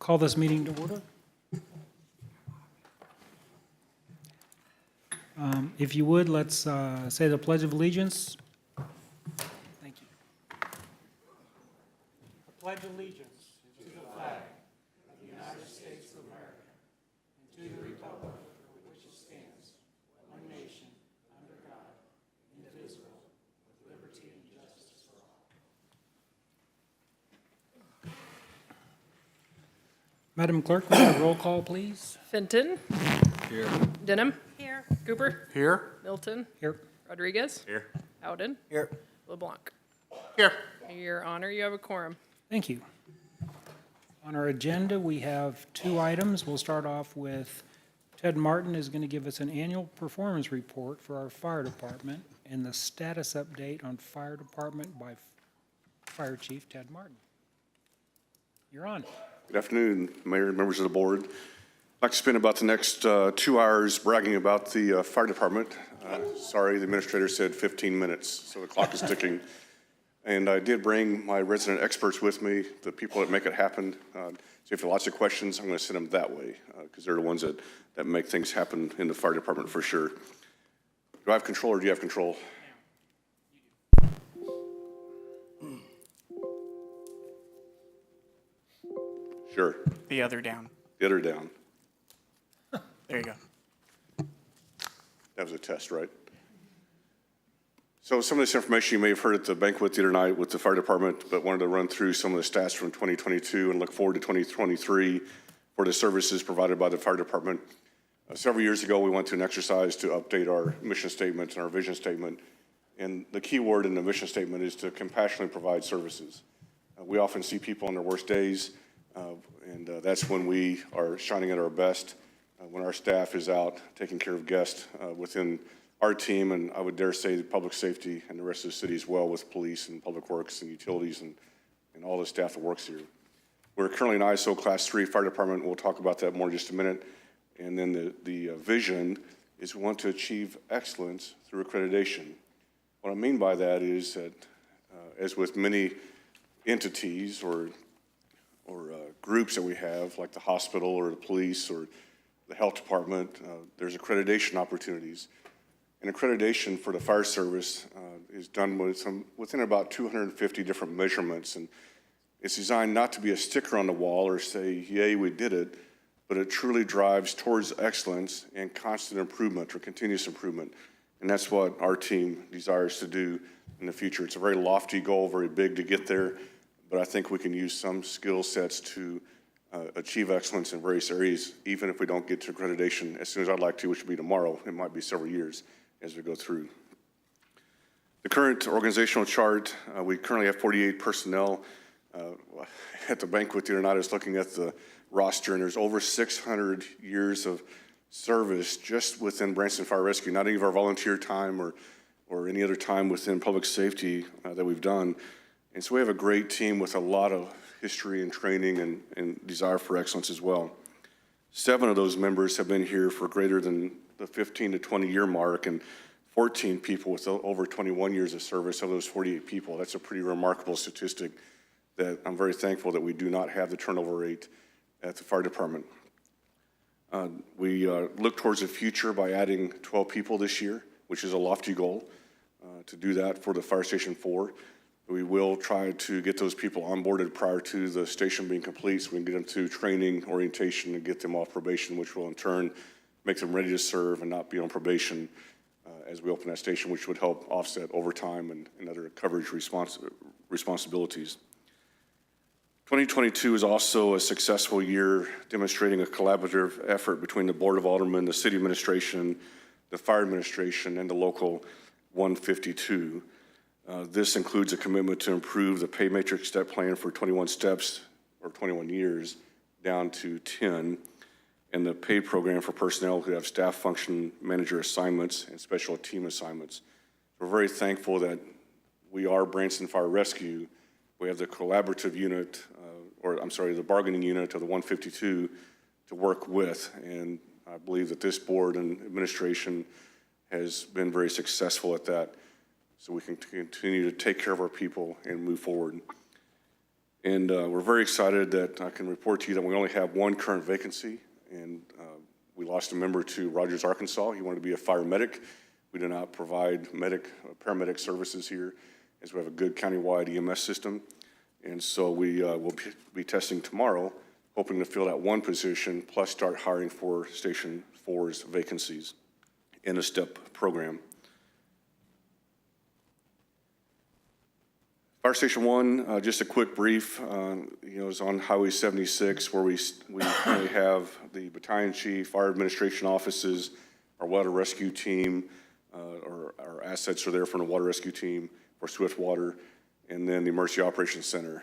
Call this meeting to order. If you would, let's say the Pledge of Allegiance. Thank you. I pledge allegiance to the flag of the United States of America and to the republic for which it stands, one nation, under God, indivisible, with liberty and justice for all. Madam Clerk, may I have a roll call, please? Fenton. Here. Denham. Here. Cooper. Here. Milton. Here. Rodriguez. Here. Howden. Here. LeBlanc. Here. Your Honor, you have a quorum. Thank you. On our agenda, we have two items. We'll start off with Ted Martin is going to give us an annual performance report for our fire department and the status update on fire department by Fire Chief Ted Martin. You're on. Good afternoon, Mayor and members of the board. I'd like to spend about the next 2 hours bragging about the fire department. Sorry, the administrator said 15 minutes, so the clock is ticking. And I did bring my resident experts with me, the people that make it happen. So if you have lots of questions, I'm going to send them that way because they're the ones that make things happen in the fire department for sure. Do I have control or do you have control? Sure. The other down. The other down. There you go. That was a test, right? So some of this information you may have heard at the banquet the other night with the fire department, but wanted to run through some of the stats from 2022 and look forward to 2023 for the services provided by the fire department. Several years ago, we went through an exercise to update our mission statement and our vision statement. And the key word in the mission statement is to compassionately provide services. We often see people on their worst days, and that's when we are shining at our best. When our staff is out taking care of guests within our team, and I would dare say the public safety and the rest of the city as well with police and public works and utilities and all the staff that works here. We're currently an ISO Class 3 fire department. We'll talk about that more in just a minute. And then the vision is we want to achieve excellence through accreditation. What I mean by that is that as with many entities or groups that we have, like the hospital or the police or the health department, there's accreditation opportunities. And accreditation for the fire service is done within about 250 different measurements. And it's designed not to be a sticker on the wall or say, yay, we did it, but it truly drives towards excellence and constant improvement or continuous improvement. And that's what our team desires to do in the future. It's a very lofty goal, very big to get there, but I think we can use some skill sets to achieve excellence in various areas, even if we don't get to accreditation as soon as I'd like to, which will be tomorrow. It might be several years as we go through. The current organizational chart, we currently have 48 personnel. At the banquet the other night, I was looking at the roster, and there's over 600 years of service just within Branson Fire Rescue, not any of our volunteer time or any other time within public safety that we've done. And so we have a great team with a lot of history and training and desire for excellence as well. 7 of those members have been here for greater than the 15 to 20 year mark, and 14 people with over 21 years of service of those 48 people. That's a pretty remarkable statistic that I'm very thankful that we do not have the turnover rate at the fire department. We look towards the future by adding 12 people this year, which is a lofty goal to do that for the Fire Station 4. We will try to get those people onboarded prior to the station being complete so we can get them to training, orientation, and get them off probation, which will in turn make them ready to serve and not be on probation as we open that station, which would help offset overtime and other coverage responsibilities. 2022 is also a successful year demonstrating a collaborative effort between the Board of Aldermen, the City Administration, the Fire Administration, and the Local 152. This includes a commitment to improve the pay matrix step plan for 21 steps or 21 years down to 10, and the pay program for personnel who have staff function manager assignments and special team assignments. We're very thankful that we are Branson Fire Rescue. We have the collaborative unit, the bargaining unit of the 152 to work with, and I believe that this board and administration has been very successful at that, so we can continue to take care of our people and move forward. And we're very excited that I can report to you that we only have one current vacancy, and we lost a member to Rogers, Arkansas. He wanted to be a fire medic. We do not provide paramedic services here, as we have a good countywide EMS system. And so we will be testing tomorrow, hoping to fill that one position, plus start hiring for Station 4's vacancies in a STEP program. Fire Station 1, just a quick brief, is on Highway 76, where we currently have the battalion chief, fire administration offices, our water rescue team, our assets are there from the water rescue team for swift water, and then the Emergency Operations Center.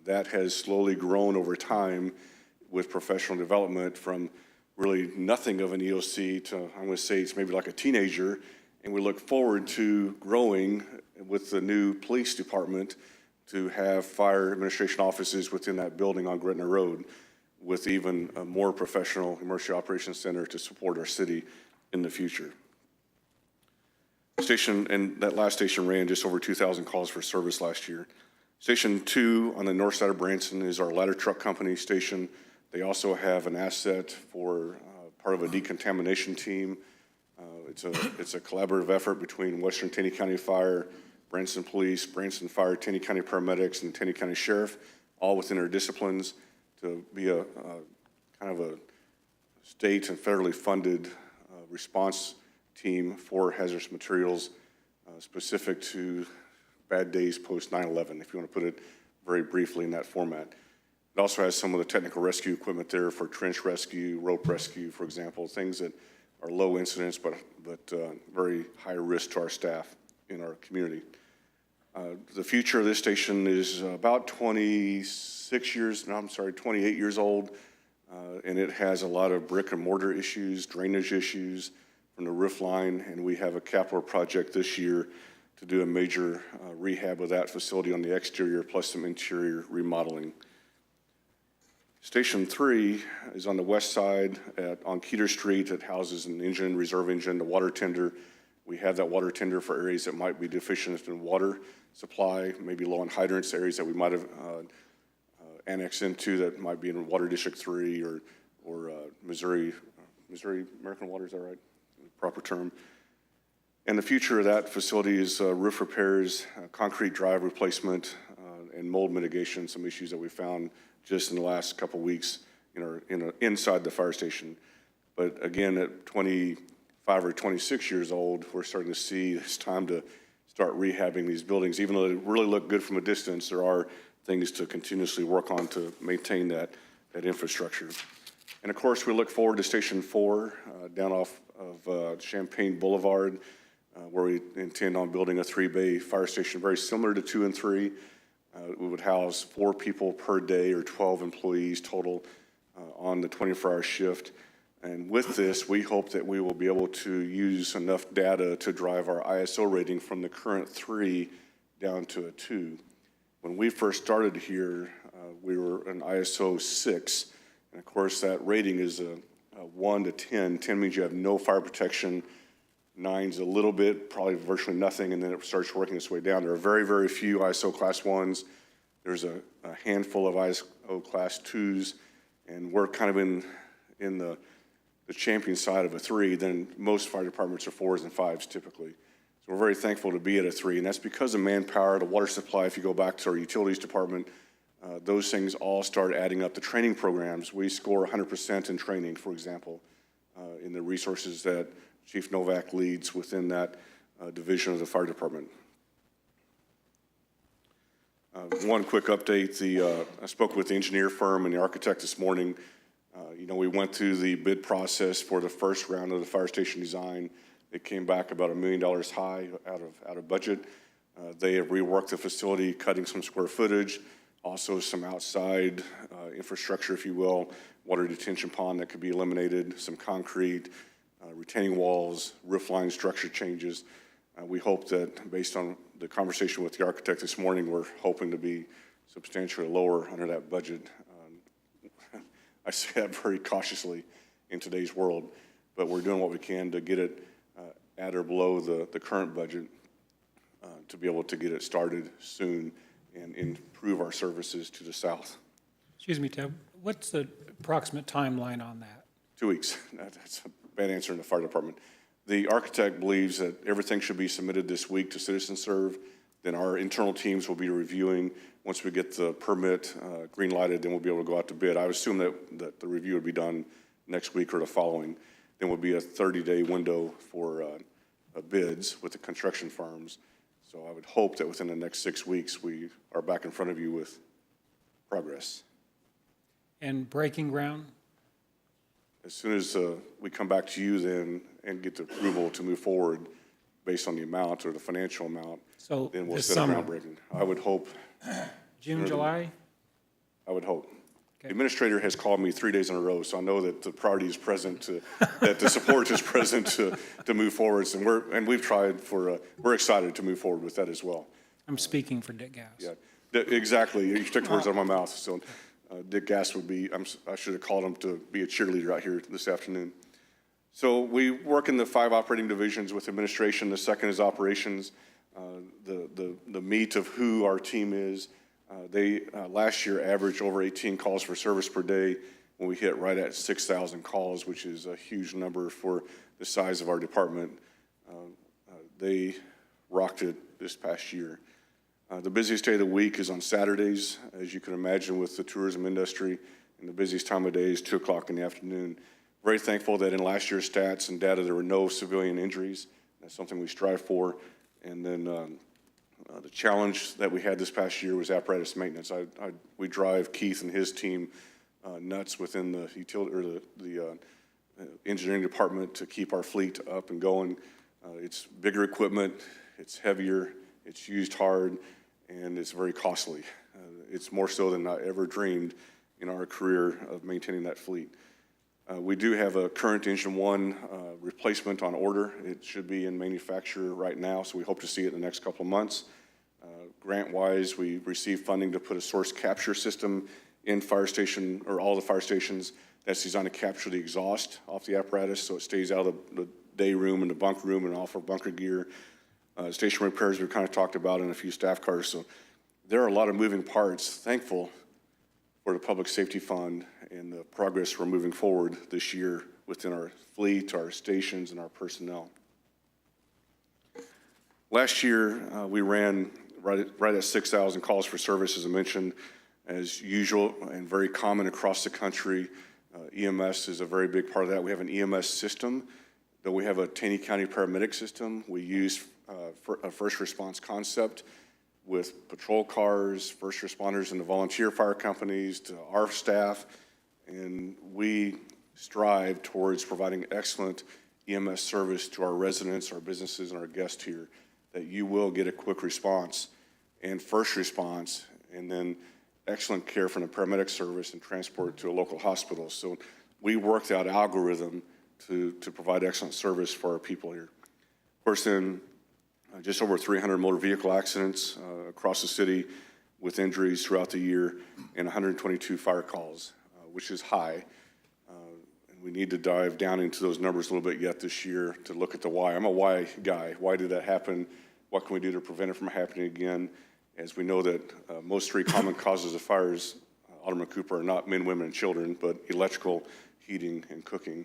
That has slowly grown over time with professional development from really nothing of an EOC to, I'm going to say it's maybe like a teenager, and we look forward to growing with the new police department to have fire administration offices within that building on Gretna Road with even a more professional Emergency Operations Center to support our city in the future. And that last station ran just over 2,000 calls for service last year. Station 2 on the north side of Branson is our ladder truck company station. They also have an asset for part of a decontamination team. It's a collaborative effort between Western Taney County Fire, Branson Police, Branson Fire, Taney County Paramedics, and Taney County Sheriff, all within their disciplines to be a kind of a state and federally funded response team for hazardous materials specific to bad days post 9/11, if you want to put it very briefly in that format. It also has some of the technical rescue equipment there for trench rescue, rope rescue, for example, things that are low incidence but very high risk to our staff in our community. The future of this station is about 28 years old, and it has a lot of brick and mortar issues, drainage issues from the roof line, and we have a capital project this year to do a major rehab of that facility on the exterior, plus some interior remodeling. Station 3 is on the west side on Keeter Street. It houses an engine, reserve engine, the water tender. We have that water tender for areas that might be deficient in water supply, maybe low on hydrants, areas that we might have annexed into that might be in Water District 3 or Missouri American Water, is that right? Proper term. And the future of that facility is roof repairs, concrete drive replacement, and mold mitigation, some issues that we found just in the last couple weeks inside the fire station. But again, at 25 or 26 years old, we're starting to see it's time to start rehabbing these buildings. Even though they really look good from a distance, there are things to continuously work on to maintain that infrastructure. And of course, we look forward to Station 4 down off of Champaign Boulevard, where we intend on building a 3-bay fire station, very similar to 2 and 3. We would house 4 people per day or 12 employees total on the 24-hour shift. And with this, we hope that we will be able to use enough data to drive our ISO rating from the current 3 down to a 2. When we first started here, we were an ISO 6. And of course, that rating is a 1 to 10. 10 means you have no fire protection. 9's a little bit, probably virtually nothing, and then it starts working its way down. There are very, very few ISO Class 1s. There's a handful of ISO Class 2s, and we're kind of in the champion side of a 3. Then most fire departments are 4s and 5s typically. So we're very thankful to be at a 3, and that's because of manpower, the water supply. If you go back to our utilities department, those things all start adding up. The training programs, we score 100% in training, for example, in the resources that Chief Novak leads within that division of the fire department. One quick update, I spoke with the engineer firm and the architect this morning. We went through the bid process for the first round of the fire station design. It came back about $1 million high out of budget. They have reworked the facility, cutting some square footage, also some outside infrastructure, if you will, water detention pond that could be eliminated, some concrete, retaining walls, roof line structure changes. We hope that based on the conversation with the architect this morning, we're hoping to be substantially lower under that budget. I say that very cautiously in today's world, but we're doing what we can to get it at or below the current budget to be able to get it started soon and improve our services to the south. Excuse me, Ted, what's the approximate timeline on that? 2 weeks. That's a bad answer in the fire department. The architect believes that everything should be submitted this week to CitizenServe. Then our internal teams will be reviewing. Once we get the permit green lighted, then we'll be able to go out to bid. I would assume that the review would be done next week or the following. Then will be a 30-day window for bids with the construction firms. So I would hope that within the next 6 weeks, we are back in front of you with progress. And breaking ground? As soon as we come back to you then and get the approval to move forward based on the amount or the financial amount, So then we'll this set a summer? groundbreaking. I would hope, June, July? I would hope. The Okay. administrator has called me 3 days in a row, so I know that the priority is present to, that the support is present to move forward. And we've tried we're excited to move forward with that as well. I'm speaking for Dick Gass. Yeah, exactly. You took words out of my mouth. So Dick Gass would be, I should have called him to be a cheerleader out here this afternoon. So we work in the 5 operating divisions with administration. The second is operations. The meat of who our team is. They last year averaged over 18 calls for service per day when we hit right at 6,000 calls, which is a huge number for the size of our department. They rocked it this past year. The busiest day of the week is on Saturdays, as you can imagine, with the tourism industry, and the busiest time of day is 2 o'clock in the afternoon. Very thankful that in last year's stats and data, there were no civilian injuries. That's something we strive for. And then the challenge that we had this past year was apparatus maintenance. We drive Keith and his team nuts within the utility or the engineering department to keep our fleet up and going. It's bigger equipment, it's heavier, it's used hard, and it's very costly. It's more so than I ever dreamed in our career of maintaining that fleet. We do have a current Engine 1 replacement on order. It should be in manufacture right now, so we hope to see it in the next couple of months. Grant-wise, we received funding to put a source capture system in fire station, or all the fire stations, that's designed to capture the exhaust off the apparatus so it stays out of the day room and the bunk room and off our bunker gear. Station repairs we've kind of talked about in a few staff cars. So there are a lot of moving parts. Thankful for the Public Safety Fund and the progress we're moving forward this year within our fleet, our stations, and our personnel. Last year, we ran right at 6,000 calls for service, as I mentioned. As usual and very common across the country, EMS is a very big part of that. We have an EMS system, though we have a Taney County paramedic system. We use for a first response concept with patrol cars, first responders, and the volunteer fire companies to our staff. And we strive towards providing excellent EMS service to our residents, our businesses, and our guests here, that you will get a quick response and first response, and then excellent care from the paramedic service and transport to a local hospital. So we worked out algorithm to provide excellent service for our people here. Of course, then just over 300 motor vehicle accidents across the city with injuries throughout the year, and 122 fire calls, which is high. And we need to dive down into those numbers a little bit yet this year to look at the why. I'm a why guy. Why did that happen? What can we do to prevent it from happening again? As we know that most 3 common causes of fires, Alderman Cooper, are not men, women, and children, but electrical, heating, and cooking.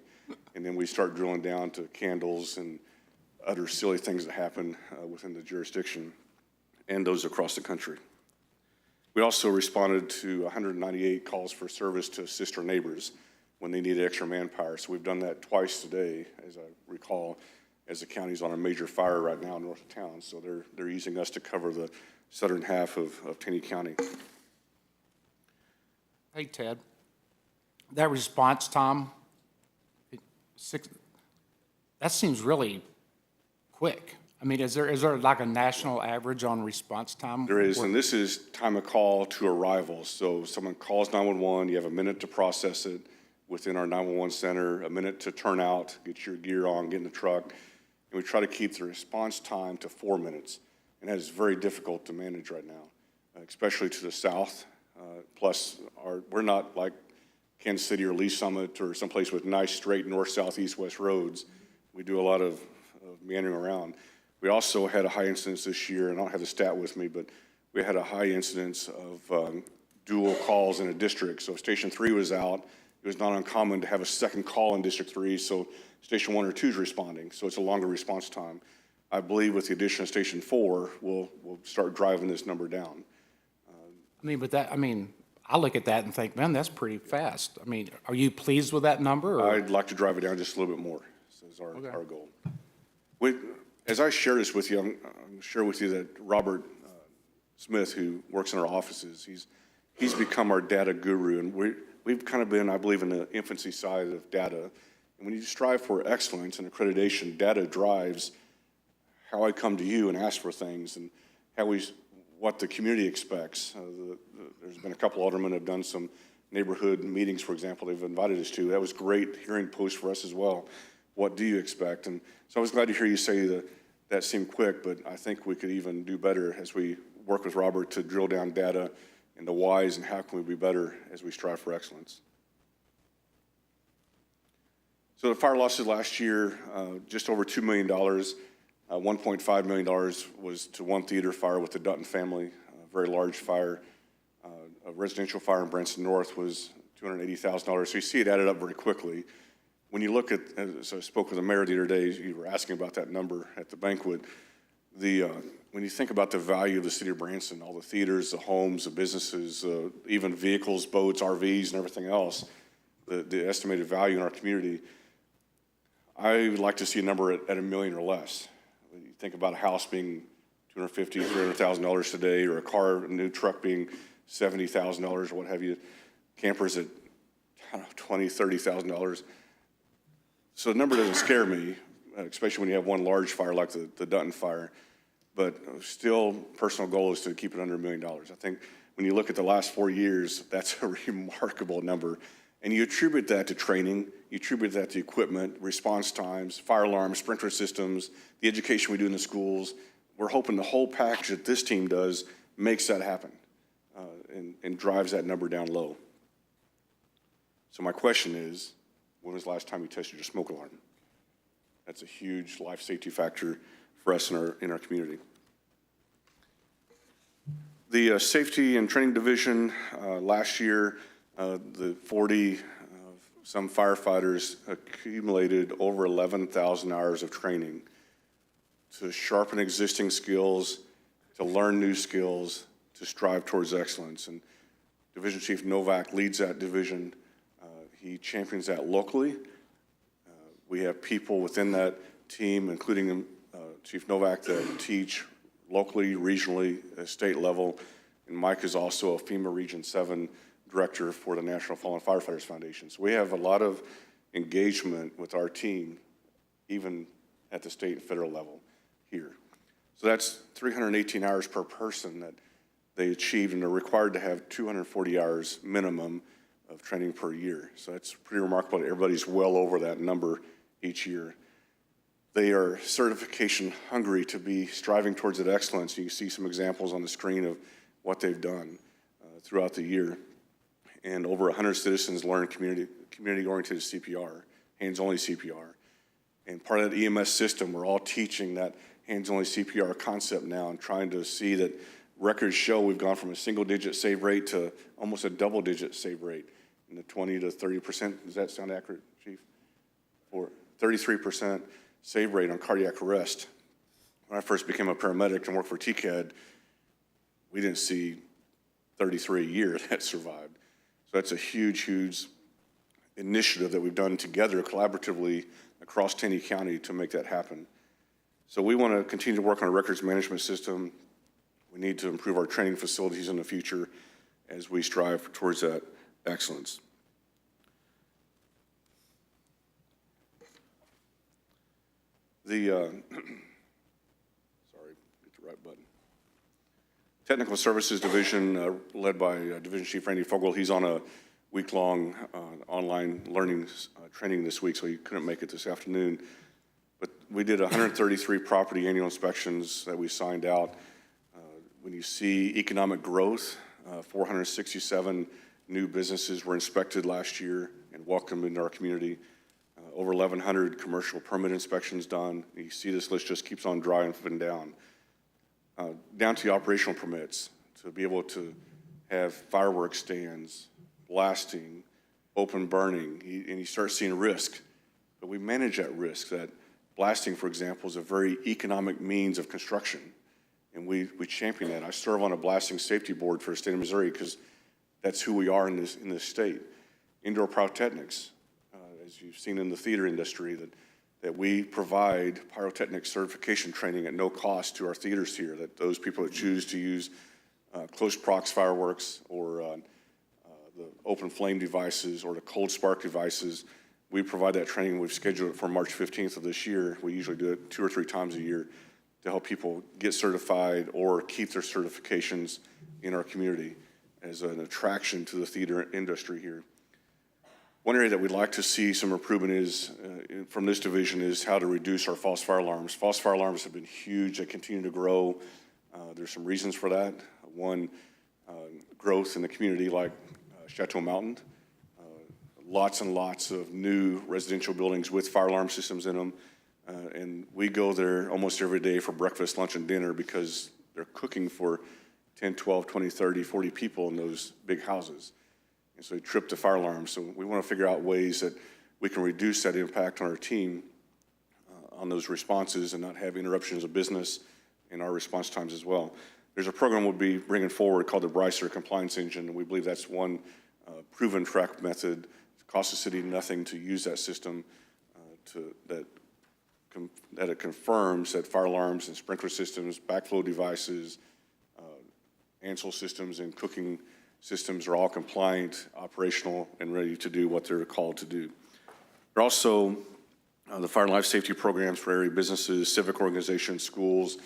And then we start drilling down to candles and other silly things that happen within the jurisdiction and those across the country. We also responded to 198 calls for service to assist our neighbors when they needed extra manpower. So we've done that twice today, as I recall, as the county's on a major fire right now north of town. So they're using us to cover the southern half of Taney County. Hey, Ted, that response time, that seems really quick. I mean, is there like a national average on response time? There is, and this is time of call to arrival. So someone calls 911, you have a minute to process it within our 911 center, a minute to turn out, get your gear on, get in the truck, and we try to keep the response time to 4 minutes. And that is very difficult to manage right now, especially to the south. Plus, we're not like Kansas City or Lee Summit or someplace with nice straight north, south, east, west roads. We do a lot of meandering around. We also had a high incidence this year, and I don't have the stat with me, but we had a high incidence of dual calls in a district. So if Station 3 was out, it was not uncommon to have a second call in District 3, so Station 1 or 2 is responding, so it's a longer response time. I believe with the addition of Station 4, we'll start driving this number down. I look at that and think, man, that's pretty fast. I mean, are you pleased with that number? Or? I'd like to drive it down just a little bit more, so is our goal. As I share this with you, I'm going to share with you that Robert Smith, who works in our offices, he's become our data guru, and we've kind of been, I believe, in the infancy side of data. And when you strive for excellence and accreditation, data drives how I come to you and ask for things and what the community expects. There's been a couple aldermen have done some neighborhood meetings, for example, they've invited us to. That was great hearing posts for us as well. What do you expect? And so I was glad to hear you say that seemed quick, but I think we could even do better as we work with Robert to drill down data and the whys and how can we be better as we strive for excellence. So the fire losses last year, just over $2 million. $1.5 million was to one theater fire with the Dutton family, a very large fire. A residential fire in Branson North was $280,000. So you see it added up very quickly. When you look at, as I spoke with the mayor the other day, you were asking about that number at the banquet. When you think about the value of the city of Branson, all the theaters, the homes, the businesses, even vehicles, boats, RVs, and everything else, the estimated value in our community, I would like to see a number at $1 million or less. When you think about a house being $250,000, $300,000 today, or a new truck being $70,000 or what have you, campers at, I don't know, $20,000, $30,000. So the number doesn't scare me, especially when you have one large fire like the Dutton fire. But still, personal goal is to keep it under $1 million. I think when you look at the last 4 years, that's a remarkable number. And you attribute that to training, you attribute that to equipment, response times, fire alarms, sprinkler systems, the education we do in the schools. We're hoping the whole package that this team does makes that happen and drives that number down low. So my question is, when was the last time you tested your smoke alarm? That's a huge life safety factor for us in our community. The Safety and Training Division last year, the 40 some firefighters accumulated over 11,000 hours of training to sharpen existing skills, to learn new skills, to strive towards excellence. And Division Chief Novak leads that division. He champions that locally. We have people within that team, including Chief Novak, that teach locally, regionally, at state level. And Mike is also a FEMA Region 7 director for the National Fallen Firefighters Foundation. So we have a lot of engagement with our team, even at the state and federal level here. So that's 318 hours per person that they achieved, and they're required to have 240 hours minimum of training per year. So that's pretty remarkable that everybody's well over that number each year. They are certification hungry to be striving towards that excellence. You can see some examples on the screen of what they've done throughout the year. And over 100 citizens learn community-oriented CPR, hands-only CPR. And part of that EMS system, we're all teaching that hands-only CPR concept now and trying to see that records show we've gone from a single-digit save rate to almost a double-digit save rate in the 20 to 30%. Does that sound accurate, Chief? Or 33% save rate on cardiac arrest. When I first became a paramedic and worked for TCAD, we didn't see 33 a year that survived. So that's a huge, huge initiative that we've done together collaboratively across Taney County to make that happen. So we want to continue to work on a records management system. We need to improve our training facilities in the future as we strive towards that excellence. Sorry, get the right button. Technical Services Division, led by Division Chief Randy Fogel. He's on a week-long online learning training this week, so he couldn't make it this afternoon. But we did 133 property annual inspections that we signed out. When you see economic growth, 467 new businesses were inspected last year and welcomed into our community. Over 1,100 commercial permit inspections done. You see this list just keeps on driving down. Down to the operational permits. to be able to have fireworks stands, blasting, open burning, and you start seeing risk. But we manage that risk. That blasting, for example, is a very economic means of construction, and we champion that. I serve on a blasting safety board for the state of Missouri because that's who we are in this state. Indoor pyrotechnics, as you've seen in the theater industry, that we provide pyrotechnic certification training at no cost to our theaters here, that those people that choose to use close prox fireworks or the open flame devices or the cold spark devices, we provide that training. We've scheduled it for March 15th of this year. We usually do it 2 or 3 times a year to help people get certified or keep their certifications in our community as an attraction to the theater industry here. One area that we'd like to see some improvement is, from this division, is how to reduce our false fire alarms. False fire alarms have been huge. They continue to grow. There's some reasons for that. One, growth in the community like Chateau Mountain. Lots and lots of new residential buildings with fire alarm systems in them. And we go there almost every day for breakfast, lunch, and dinner because they're cooking for 10, 12, 20, 30, 40 people in those big houses. And so they trip to fire alarms. So we want to figure out ways that we can reduce that impact on our team on those responses and not have interruptions of business in our response times as well. There's a program we'll be bringing forward called the Brycer Compliance Engine, and we believe that's one proven track method. It costs the city nothing to use that system that it confirms that fire alarms and sprinkler systems, backflow devices, Ansel systems, and cooking systems are all compliant, operational, and ready to do what they're called to do. There are also the fire and life safety programs for area businesses, civic organizations, schools.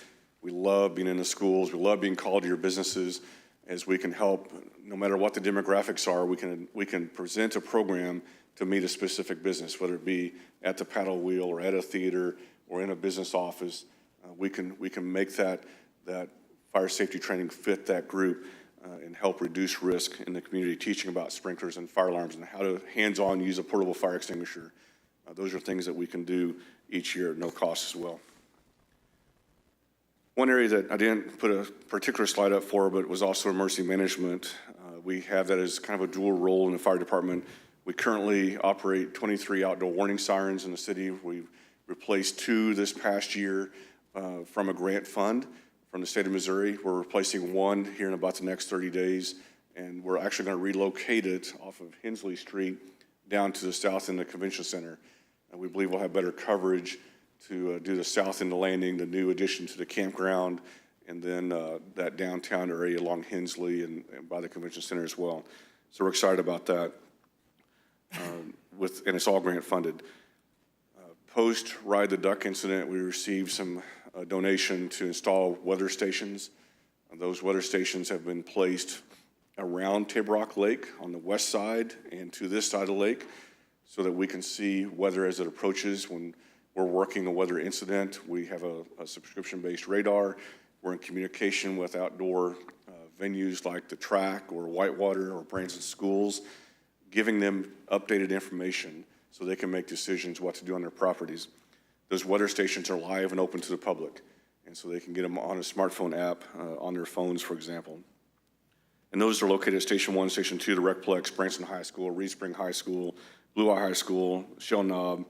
We love being in the schools. We love being called to your businesses as we can help, no matter what the demographics are, we can present a program to meet a specific business, whether it be at the paddle wheel or at a theater or in a business office. We can make that fire safety training fit that group and help reduce risk in the community, teaching about sprinklers and fire alarms and how to hands-on use a portable fire extinguisher. Those are things that we can do each year at no cost as well. One area that I didn't put a particular slide up for, but was also emergency management. We have that as kind of a dual role in the fire department. We currently operate 23 outdoor warning sirens in the city. We've replaced 2 this past year from a grant fund from the state of Missouri. We're replacing 1 here in about the next 30 days, and we're actually going to relocate it off of Hensley Street down to the south end of the convention center. And we believe we'll have better coverage to do the south end of landing, the new addition to the campground, and then that downtown area along Hensley and by the convention center as well. So we're excited about that. And it's all grant funded. Post Ride the Duck incident, we received some donation to install weather stations. Those weather stations have been placed around Table Rock Lake on the west side and to this side of the lake so that we can see weather as it approaches. When we're working a weather incident, we have a subscription-based radar. We're in communication with outdoor venues like the track or Whitewater or Branson schools, giving them updated information so they can make decisions what to do on their properties. Those weather stations are live and open to the public, and so they can get them on a smartphone app on their phones, for example. And those are located at Station 1, Station 2, the Recplex, Branson High School, Reed Spring High School, Blue Eye High School, Shell Knob,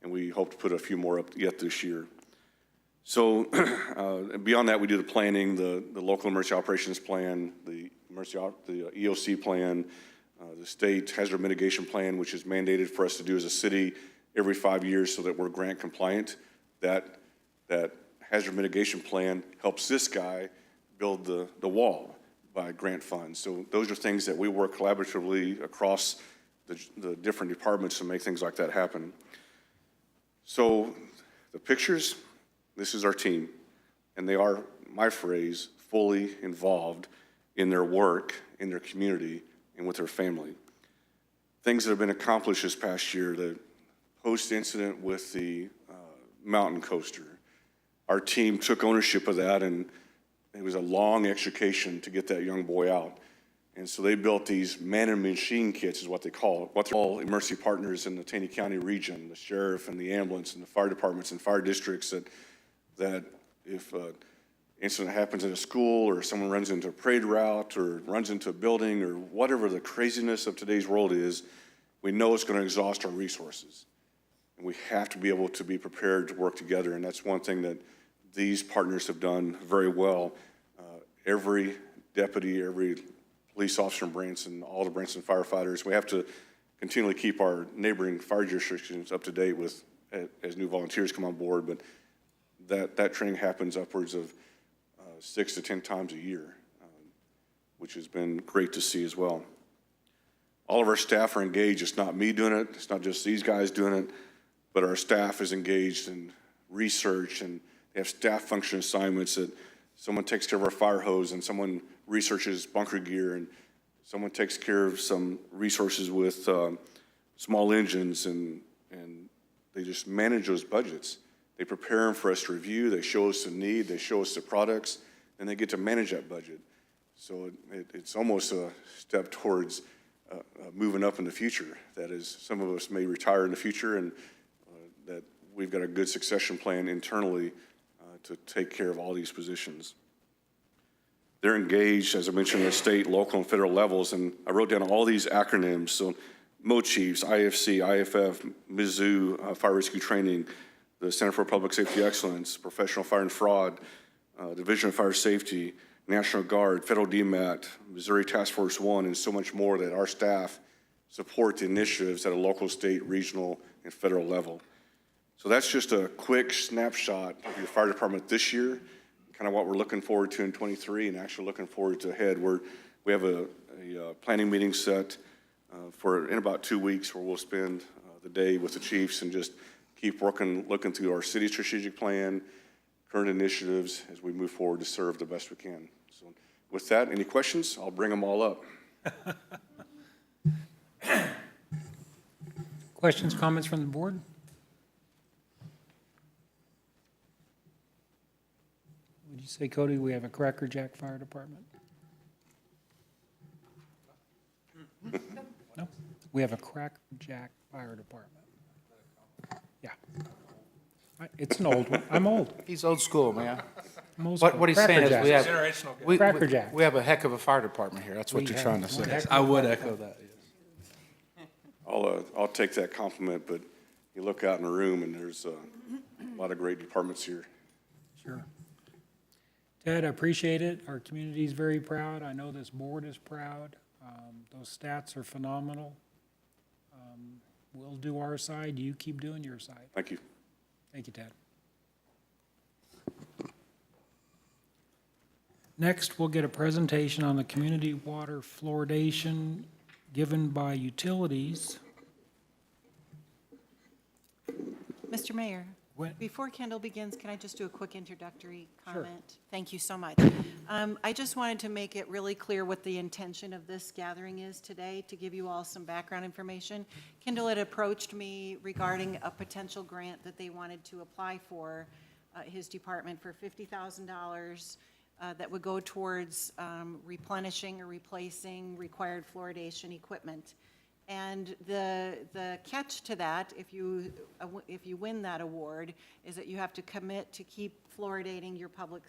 and we hope to put a few more up yet this year. So beyond that, we do the planning, the local emergency operations plan, the EOC plan, the state hazard mitigation plan, which is mandated for us to do as a city every 5 years so that we're grant compliant. That hazard mitigation plan helps this guy build the wall by grant funds. So those are things that we work collaboratively across the different departments to make things like that happen. So the pictures, this is our team, and they are, my phrase, fully involved in their work, in their community, and with their family. Things that have been accomplished this past year, the post-incident with the mountain coaster. Our team took ownership of that, and it was a long extrication to get that young boy out. And so they built these man-and-machine kits, is what they call it. What they're all emergency partners in the Taney County region, the sheriff and the ambulance and the fire departments and fire districts that if incident happens in a school, or someone runs into a parade route, or runs into a building, or whatever the craziness of today's world is, we know it's going to exhaust our resources. And we have to be able to be prepared to work together, and that's one thing that these partners have done very well. Every deputy, every police officer in Branson, all the Branson firefighters, we have to continually keep our neighboring fire jurisdictions up to date with, as new volunteers come on board, but that training happens upwards of 6 to 10 times a year, which has been great to see as well. All of our staff are engaged. It's not me doing it. It's not just these guys doing it, but our staff is engaged in research, and they have staff function assignments that someone takes care of our fire hose, and someone researches bunker gear, and someone takes care of some resources with small engines, and they just manage those budgets. They prepare them for us to review. They show us the need. They show us the products, and they get to manage that budget. So it's almost a step towards moving up in the future. That is, some of us may retire in the future, and that we've got a good succession plan internally to take care of all these positions. They're engaged, as I mentioned, at state, local, and federal levels, and I wrote down all these acronyms. So MOCHIEFs, IFC, IFF, Mizzou, Fire Rescue Training, the Center for Public Safety Excellence, Professional Fire and Fraud, Division of Fire Safety, National Guard, Federal DMAT, Missouri Task Force 1, and so much more that our staff support the initiatives at a local, state, regional, and federal level. So that's just a quick snapshot of your fire department this year, kind of what we're looking forward to in 23, and actually looking forward to ahead. We have a planning meeting set in about 2 weeks, where we'll spend the day with the chiefs and just keep looking through our city strategic plan, current initiatives as we move forward to serve the best we can. So with that, any questions? I'll bring them all up. Questions, comments from the board? Would you say, Cody, we have a Cracker Jack Fire Department? No? We have a Cracker Jack Fire Department. Yeah. It's an old one. I'm old. He's old school, man. I'm old What school. what he's Cracker saying is Jack. we have, Cracker Jack. we have a heck of a fire department here. That's what We you're have trying to one say. heck of I a would fire echo department. that, yes. I'll take that compliment, but you look out in the room and there's a lot of great departments here. Sure. Ted, I appreciate it. Our community's very proud. I know this board is proud. Those stats are phenomenal. We'll do our side. You keep doing your side. Thank you. Thank you, Ted. Next, we'll get a presentation on the community water fluoridation given by utilities. Mr. Mayor, What- before Kendall begins, can I just do a quick introductory Sure. comment? Thank you so much. I just wanted to make it really clear what the intention of this gathering is today, to give you all some background information. Kendall had approached me regarding a potential grant that they wanted to apply for, his department, for $50,000 that would go towards replenishing or replacing required fluoridation equipment. And the catch to that, if you win that award, is that you have to commit to keep fluoridating your public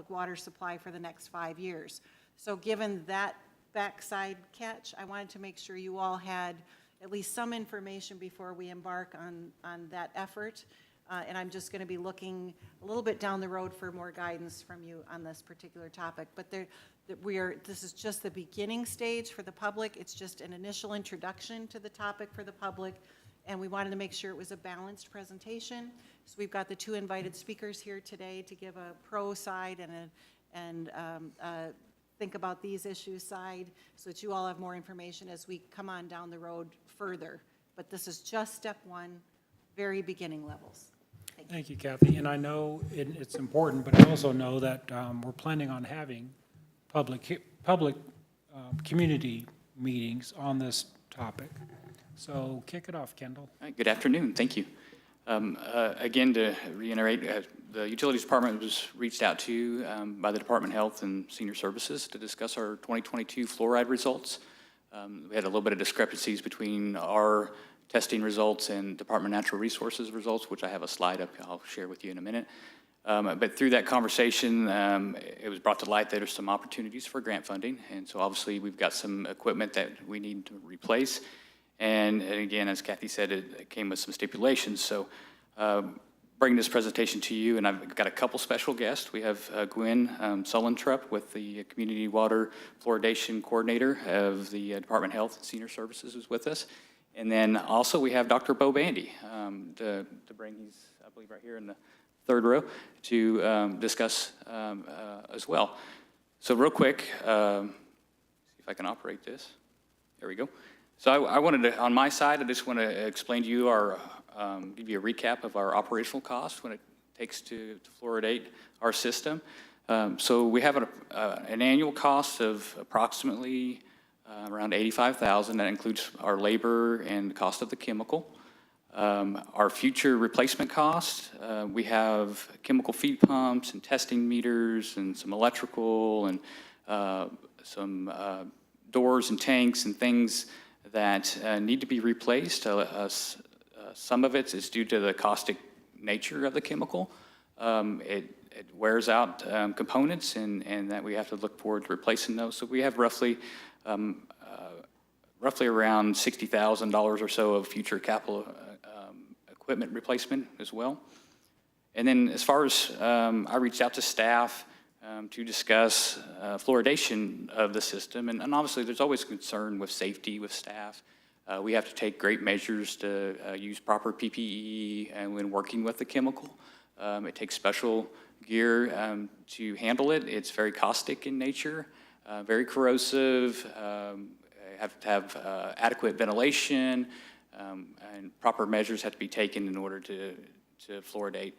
water supply for the next 5 years. So given that backside catch, I wanted to make sure you all had at least some information before we embark on that effort. And I'm just going to be looking a little bit down the road for more guidance from you on this particular topic. But this is just the beginning stage for the public. It's just an initial introduction to the topic for the public, and we wanted to make sure it was a balanced presentation. So we've got the two invited speakers here today to give a pro side and think about these issues side, so that you all have more information as we come on down the road further. But this is just step one, very beginning levels. Thank you, Kathy. And I know it's important, but I also know that we're planning on having public community meetings on this topic. So kick it off, Kendall. All right, good afternoon, thank you. Again, to reiterate, the Utilities Department was reached out to by the Department of Health and Senior Services to discuss our 2022 fluoride results. We had a little bit of discrepancies between our testing results and Department of Natural Resources results, which I have a slide up I'll share with you in a minute. But through that conversation, it was brought to light that there's some opportunities for grant funding. And so obviously, we've got some equipment that we need to replace. And again, as Kathy said, it came with some stipulations. So bringing this presentation to you, and I've got a couple special guests. We have Gwen Sullentrup with the Community Water Fluoridation Coordinator of the Department of Health and Senior Services who's with us. And then also we have Dr. Bo Bandy to bring, he's, I believe, right here in the third row, to discuss as well. So real quick, see if I can operate this. There we go. So I wanted to, on my side, I just want to explain to you our, give you a recap of our operational costs when it takes to fluoridate our system. So we have an annual cost of approximately around $85,000. That includes our labor and the cost of the chemical. Our future replacement cost, we have chemical feed pumps and testing meters and some electrical and some doors and tanks and things that need to be replaced. Some of it is due to the caustic nature of the chemical. It wears out components, and that we have to look forward to replacing those. So we have roughly around $60,000 or so of future capital equipment replacement as well. And then as far as I reached out to staff to discuss fluoridation of the system, and obviously there's always concern with safety with staff. We have to take great measures to use proper PPE and when working with the chemical. It takes special gear to handle it. It's very caustic in nature, very corrosive. Have to have adequate ventilation, and proper measures have to be taken in order to fluoridate.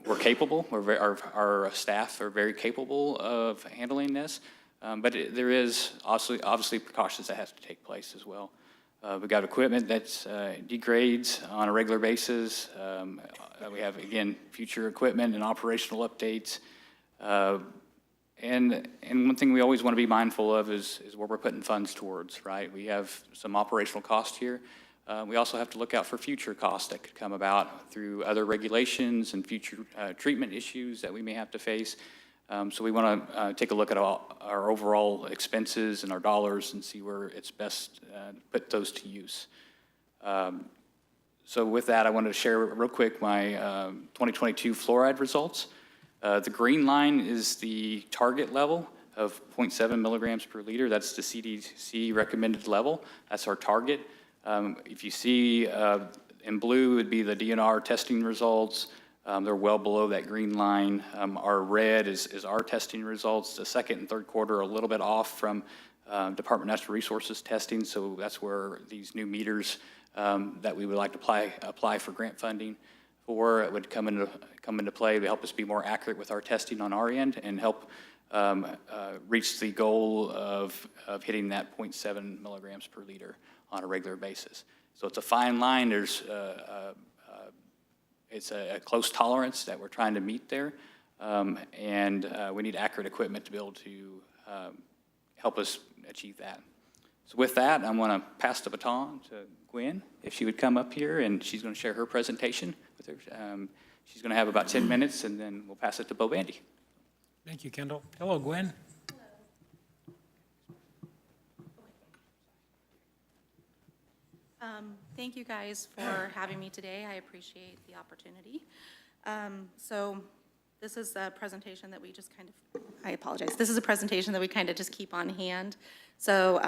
We're capable. Our staff are very capable of handling this, but there is obviously precautions that have to take place as well. We've got equipment that degrades on a regular basis. We have, again, future equipment and operational updates. And one thing we always want to be mindful of is where we're putting funds towards, right? We have some operational cost here. We also have to look out for future costs that could come about through other regulations and future treatment issues that we may have to face. So we want to take a look at our overall expenses and our dollars and see where it's best to put those to use. So with that, I wanted to share real quick my 2022 fluoride results. The green line is the target level of 0.7 milligrams per liter. That's the CDC recommended level. That's our target. If you see in blue, it would be the DNR testing results. They're well below that green line. Our red is our testing results. The second and third quarter are a little bit off from Department of Natural Resources testing, so that's where these new meters that we would like to apply for grant funding for would come into play to help us be more accurate with our testing on our end and help reach the goal of hitting that 0.7 milligrams per liter on a regular basis. So it's a fine line. There's it's a close tolerance that we're trying to meet there, and we need accurate equipment to be able to help us achieve that. So with that, I'm going to pass the baton to Gwen, if she would come up here, and she's going to share her presentation with her. She's going to have about 10 minutes, and then we'll pass it to Bo Bandy. Thank you, Kendall. Hello, Gwen. Thank you guys for having me today. I appreciate the opportunity. So this is a presentation that we just kind of, I apologize. This is a presentation that we kind of just keep on hand. So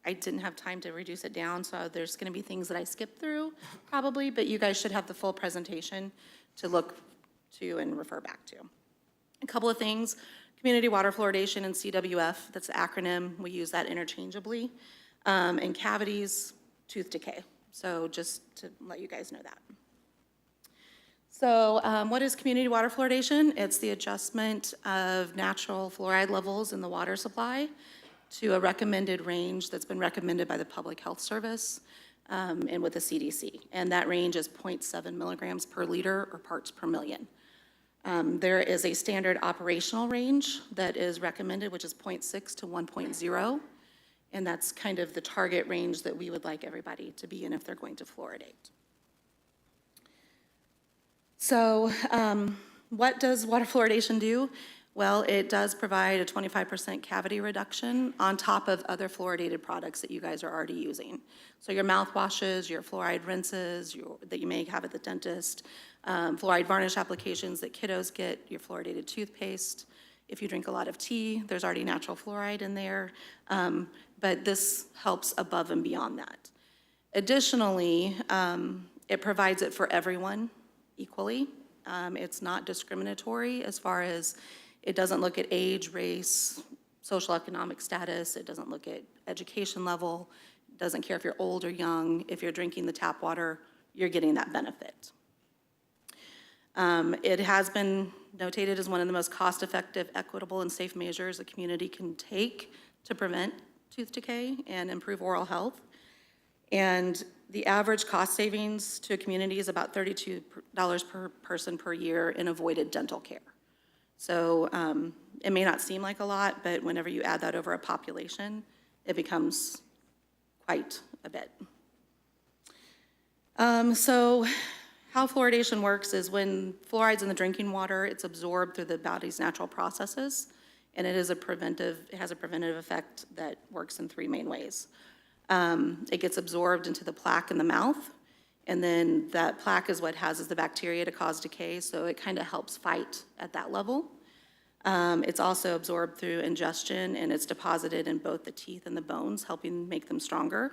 I didn't have time to reduce it down, so there's going to be things that I skip through probably, but you guys should have the full presentation to look to and refer back to. A couple of things, community water fluoridation and CWF, that's the acronym. We use that interchangeably. And cavities, tooth decay. So just to let you guys know that. So what is community water fluoridation? It's the adjustment of natural fluoride levels in the water supply to a recommended range that's been recommended by the Public Health Service and with the CDC. And that range is 0.7 milligrams per liter or parts per million. There is a standard operational range that is recommended, which is 0.6 to 1.0. And that's kind of the target range that we would like everybody to be in if they're going to fluoridate. So what does water fluoridation do? Well, it does provide a 25% cavity reduction on top of other fluoridated products that you guys are already using. So your mouthwashes, your fluoride rinses that you may have at the dentist, fluoride varnish applications that kiddos get, your fluoridated toothpaste. If you drink a lot of tea, there's already natural fluoride in there, but this helps above and beyond that. Additionally, it provides it for everyone equally. It's not discriminatory as far as it doesn't look at age, race, social economic status. It doesn't look at education level. It doesn't care if you're old or young. If you're drinking the tap water, you're getting that benefit. It has been notated as one of the most cost-effective, equitable, and safe measures a community can take to prevent tooth decay and improve oral health. And the average cost savings to a community is about $32 per person per year in avoided dental care. So it may not seem like a lot, but whenever you add that over a population, it becomes quite a bit. So how fluoridation works is when fluoride's in the drinking water, it's absorbed through the body's natural processes, and it has a preventive effect that works in three main ways. It gets absorbed into the plaque in the mouth, and then that plaque is what houses the bacteria to cause decay, so it kind of helps fight at that level. It's also absorbed through ingestion, and it's deposited in both the teeth and the bones, helping make them stronger.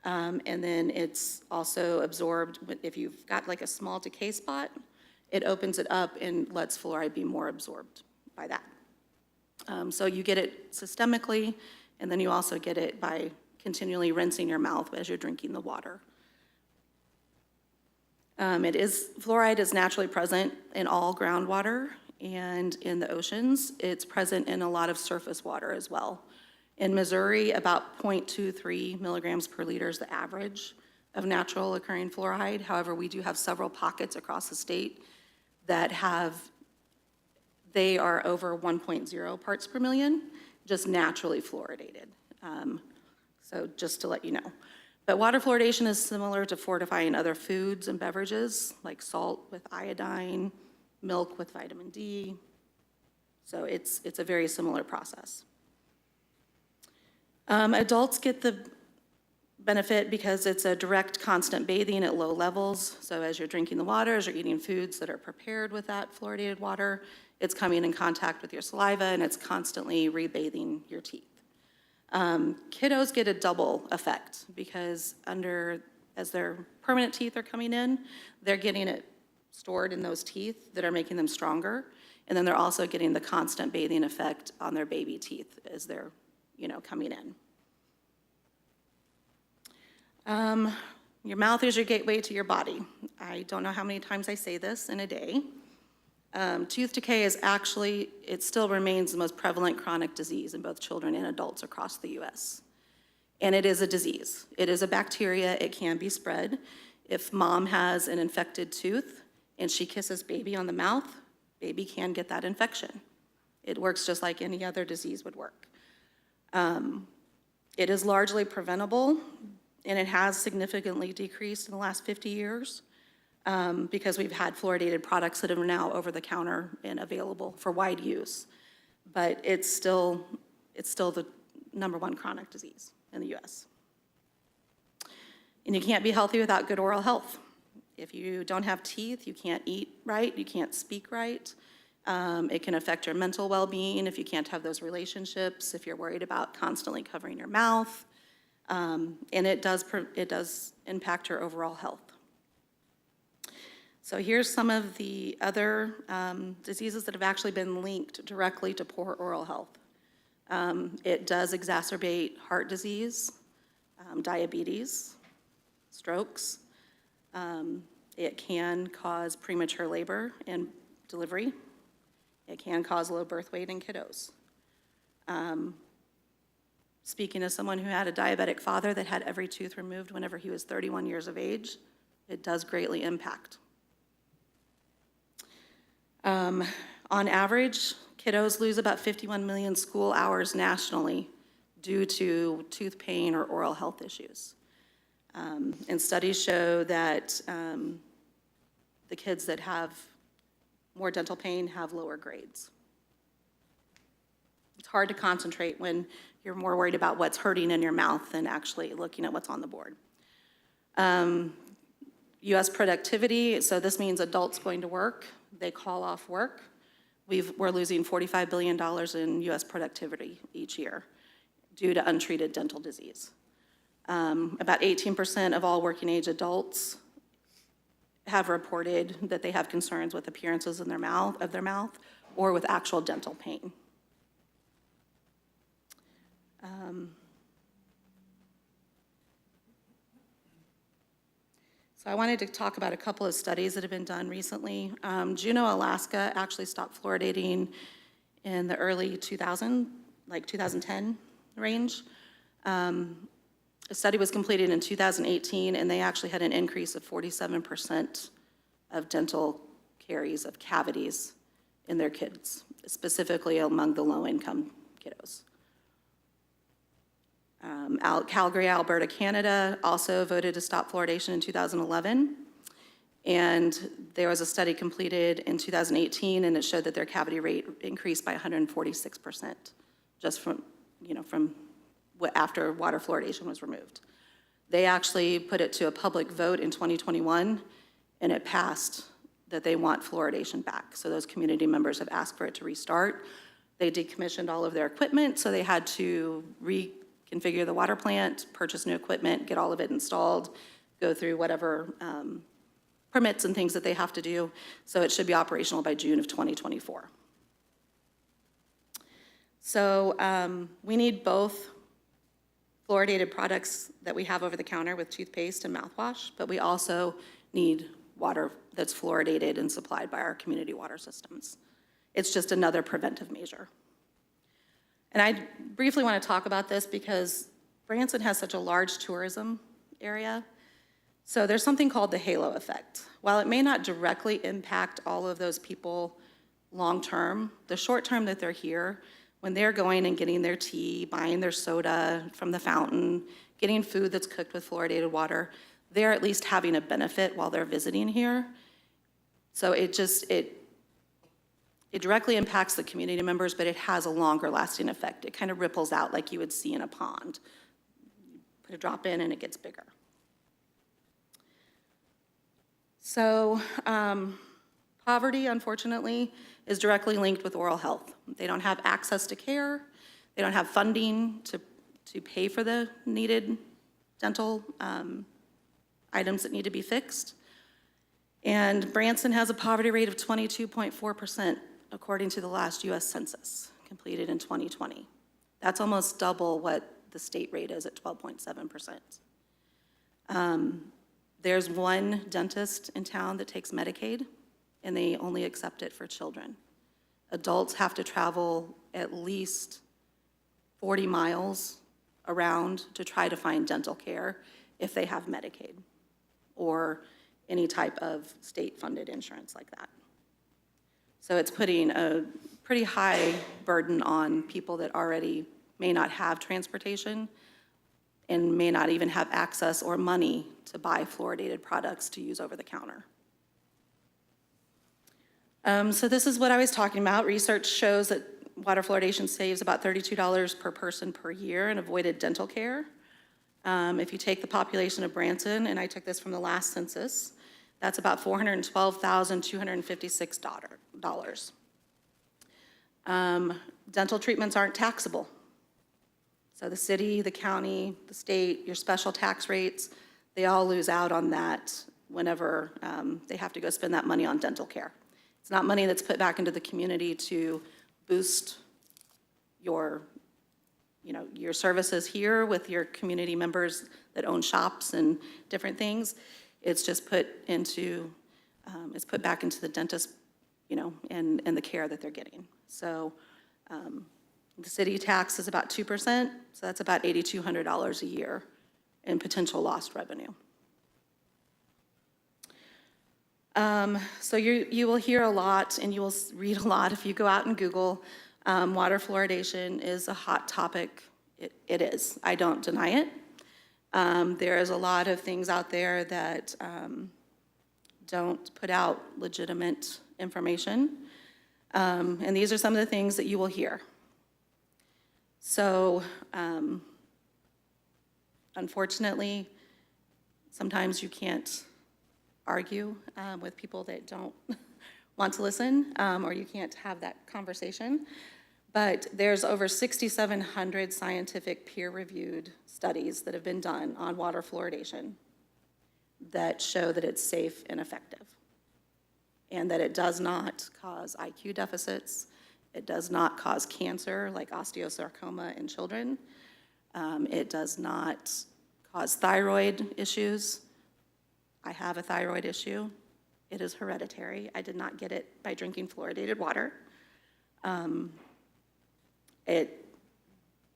And then it's also absorbed, if you've got like a small decay spot, it opens it up and lets fluoride be more absorbed by that. So you get it systemically, and then you also get it by continually rinsing your mouth as you're drinking the water. Fluoride is naturally present in all groundwater and in the oceans. It's present in a lot of surface water as well. In Missouri, about 0.23 milligrams per liter is the average of natural occurring fluoride. However, we do have several pockets across the state that they are over 1.0 parts per million, just naturally fluoridated. So just to let you know. But water fluoridation is similar to fortifying other foods and beverages, like salt with iodine, milk with vitamin D. So it's a very similar process. Adults get the benefit because it's a direct constant bathing at low levels. So as you're drinking the water, as you're eating foods that are prepared with that fluoridated water, it's coming in contact with your saliva and it's constantly rebathing your teeth. Kiddos get a double effect because as their permanent teeth are coming in, they're getting it stored in those teeth that are making them stronger. And then they're also getting the constant bathing effect on their baby teeth as they're, coming in. Your mouth is your gateway to your body. I don't know how many times I say this in a day. Tooth decay is it still remains the most prevalent chronic disease in both children and adults across the U.S. And it is a disease. It is a bacteria. It can be spread. If mom has an infected tooth and she kisses baby on the mouth, baby can get that infection. It works just like any other disease would work. It is largely preventable, and it has significantly decreased in the last 50 years. Because we've had fluoridated products that are now over the counter and available for wide use. But it's still the #1 chronic disease in the US. And you can't be healthy without good oral health. If you don't have teeth, you can't eat right, you can't speak right. It can affect your mental well-being if you can't have those relationships, if you're worried about constantly covering your mouth. And it does impact your overall health. So here's some of the other diseases that have actually been linked directly to poor oral health. It does exacerbate heart disease, diabetes, strokes. It can cause premature labor and delivery. It can cause low birth weight in kiddos. Speaking as someone who had a diabetic father that had every tooth removed whenever he was 31 years of age, it does greatly impact. On average, kiddos lose about 51 million school hours nationally due to tooth pain or oral health issues. And studies show that the kids that have more dental pain have lower grades. It's hard to concentrate when you're more worried about what's hurting in your mouth than actually looking at what's on the board. US productivity, so this means adults going to work, they call off work. We're losing $45 billion in US productivity each year due to untreated dental disease. About 18% of all working age adults have reported that they have concerns with appearances in their mouth, or with actual dental pain. So I wanted to talk about a couple of studies that have been done recently. Juneau, Alaska actually stopped fluoridating in the early 2010 range. A study was completed in 2018, and they actually had an increase of 47% of dental caries, of cavities in their kids, specifically among the low-income kiddos. Calgary, Alberta, Canada also voted to stop fluoridation in 2011. And there was a study completed in 2018, and it showed that their cavity rate increased by 146% just from after water fluoridation was removed. They actually put it to a public vote in 2021, and it passed that they want fluoridation back. So those community members have asked for it to restart. They decommissioned all of their equipment, so they had to reconfigure the water plant, purchase new equipment, get all of it installed, go through whatever permits and things that they have to do. So it should be operational by June of 2024. So we need both fluoridated products that we have over the counter with toothpaste and mouthwash, but we also need water that's fluoridated and supplied by our community water systems. It's just another preventive measure. And I briefly want to talk about this because Branson has such a large tourism area. So there's something called the halo effect. While it may not directly impact all of those people long-term, the short-term that they're here, when they're going and getting their tea, buying their soda from the fountain, getting food that's cooked with fluoridated water, they're at least having a benefit while they're visiting here. So it directly impacts the community members, but it has a longer lasting effect. It kind of ripples out like you would see in a pond. Put a drop in and it gets bigger. So poverty, unfortunately, is directly linked with oral health. They don't have access to care. They don't have funding to pay for the needed dental items that need to be fixed. And Branson has a poverty rate of 22.4%, according to the last US Census, completed in 2020. That's almost double what the state rate is at 12.7%. There's one dentist in town that takes Medicaid, and they only accept it for children. Adults have to travel at least 40 miles around to try to find dental care if they have Medicaid or any type of state-funded insurance like that. So it's putting a pretty high burden on people that already may not have transportation and may not even have access or money to buy fluoridated products to use over the counter. So this is what I was talking about. Research shows that water fluoridation saves about $32 per person per year in avoided dental care. If you take the population of Branson, and I took this from the last census, that's about $412,256. Dental treatments aren't taxable. So the city, the county, the state, your special tax rates, they all lose out on that whenever they have to go spend that money on dental care. It's not money that's put back into the community to boost your services here with your community members that own shops and different things. It's just put back into the dentist, and the care that they're getting. So the city tax is about 2%, so that's about $8,200 a year in potential lost revenue. So you will hear a lot and you will read a lot if you go out and Google. Water fluoridation is a hot topic. It is. I don't deny it. There is a lot of things out there that don't put out legitimate information. And these are some of the things that you will hear. So, unfortunately, sometimes you can't argue with people that don't want to listen, or you can't have that conversation. But there's over 6,700 scientific peer-reviewed studies that have been done on water fluoridation that show that it's safe and effective, and that it does not cause IQ deficits. It does not cause cancer like osteosarcoma in children. It does not cause thyroid issues. I have a thyroid issue. It is hereditary. I did not get it by drinking fluoridated water.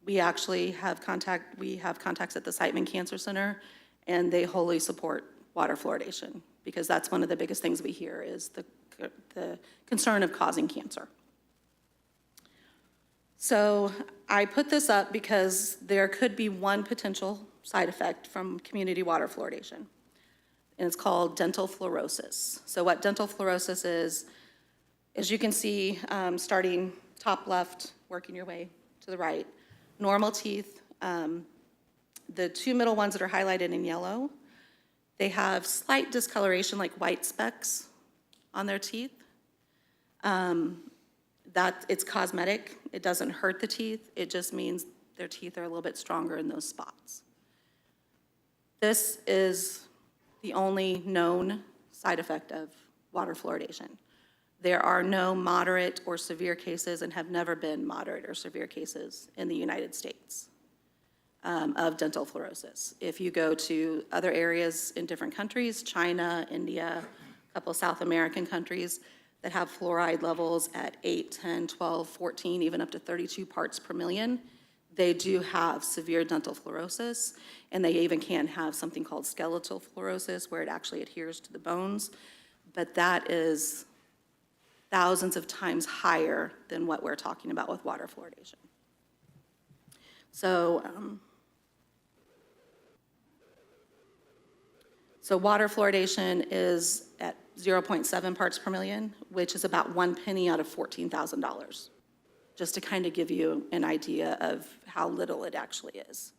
We actually have contacts at the Siteman Cancer Center, and they wholly support water fluoridation, because that's one of the biggest things we hear is the concern of causing cancer. So I put this up because there could be one potential side effect from community water fluoridation, and it's called dental fluorosis. So what dental fluorosis is, as you can see, starting top left, working your way to the right, normal teeth, the two middle ones that are highlighted in yellow, they have slight discoloration, like white specks on their teeth. That it's cosmetic. It doesn't hurt the teeth. It just means their teeth are a little bit stronger in those spots. This is the only known side effect of water fluoridation. There are no moderate or severe cases, and have never been moderate or severe cases in the United States of dental fluorosis. If you go to other areas in different countries, China, India, a couple of South American countries that have fluoride levels at 8, 10, 12, 14, even up to 32 parts per million, they do have severe dental fluorosis, and they even can have something called skeletal fluorosis, where it actually adheres to the bones, but that is thousands of times higher than what we're talking about with water fluoridation. So water fluoridation is at 0.7 parts per million, which is about 1 penny out of $14,000, just to kind of give you an idea of how little it actually is.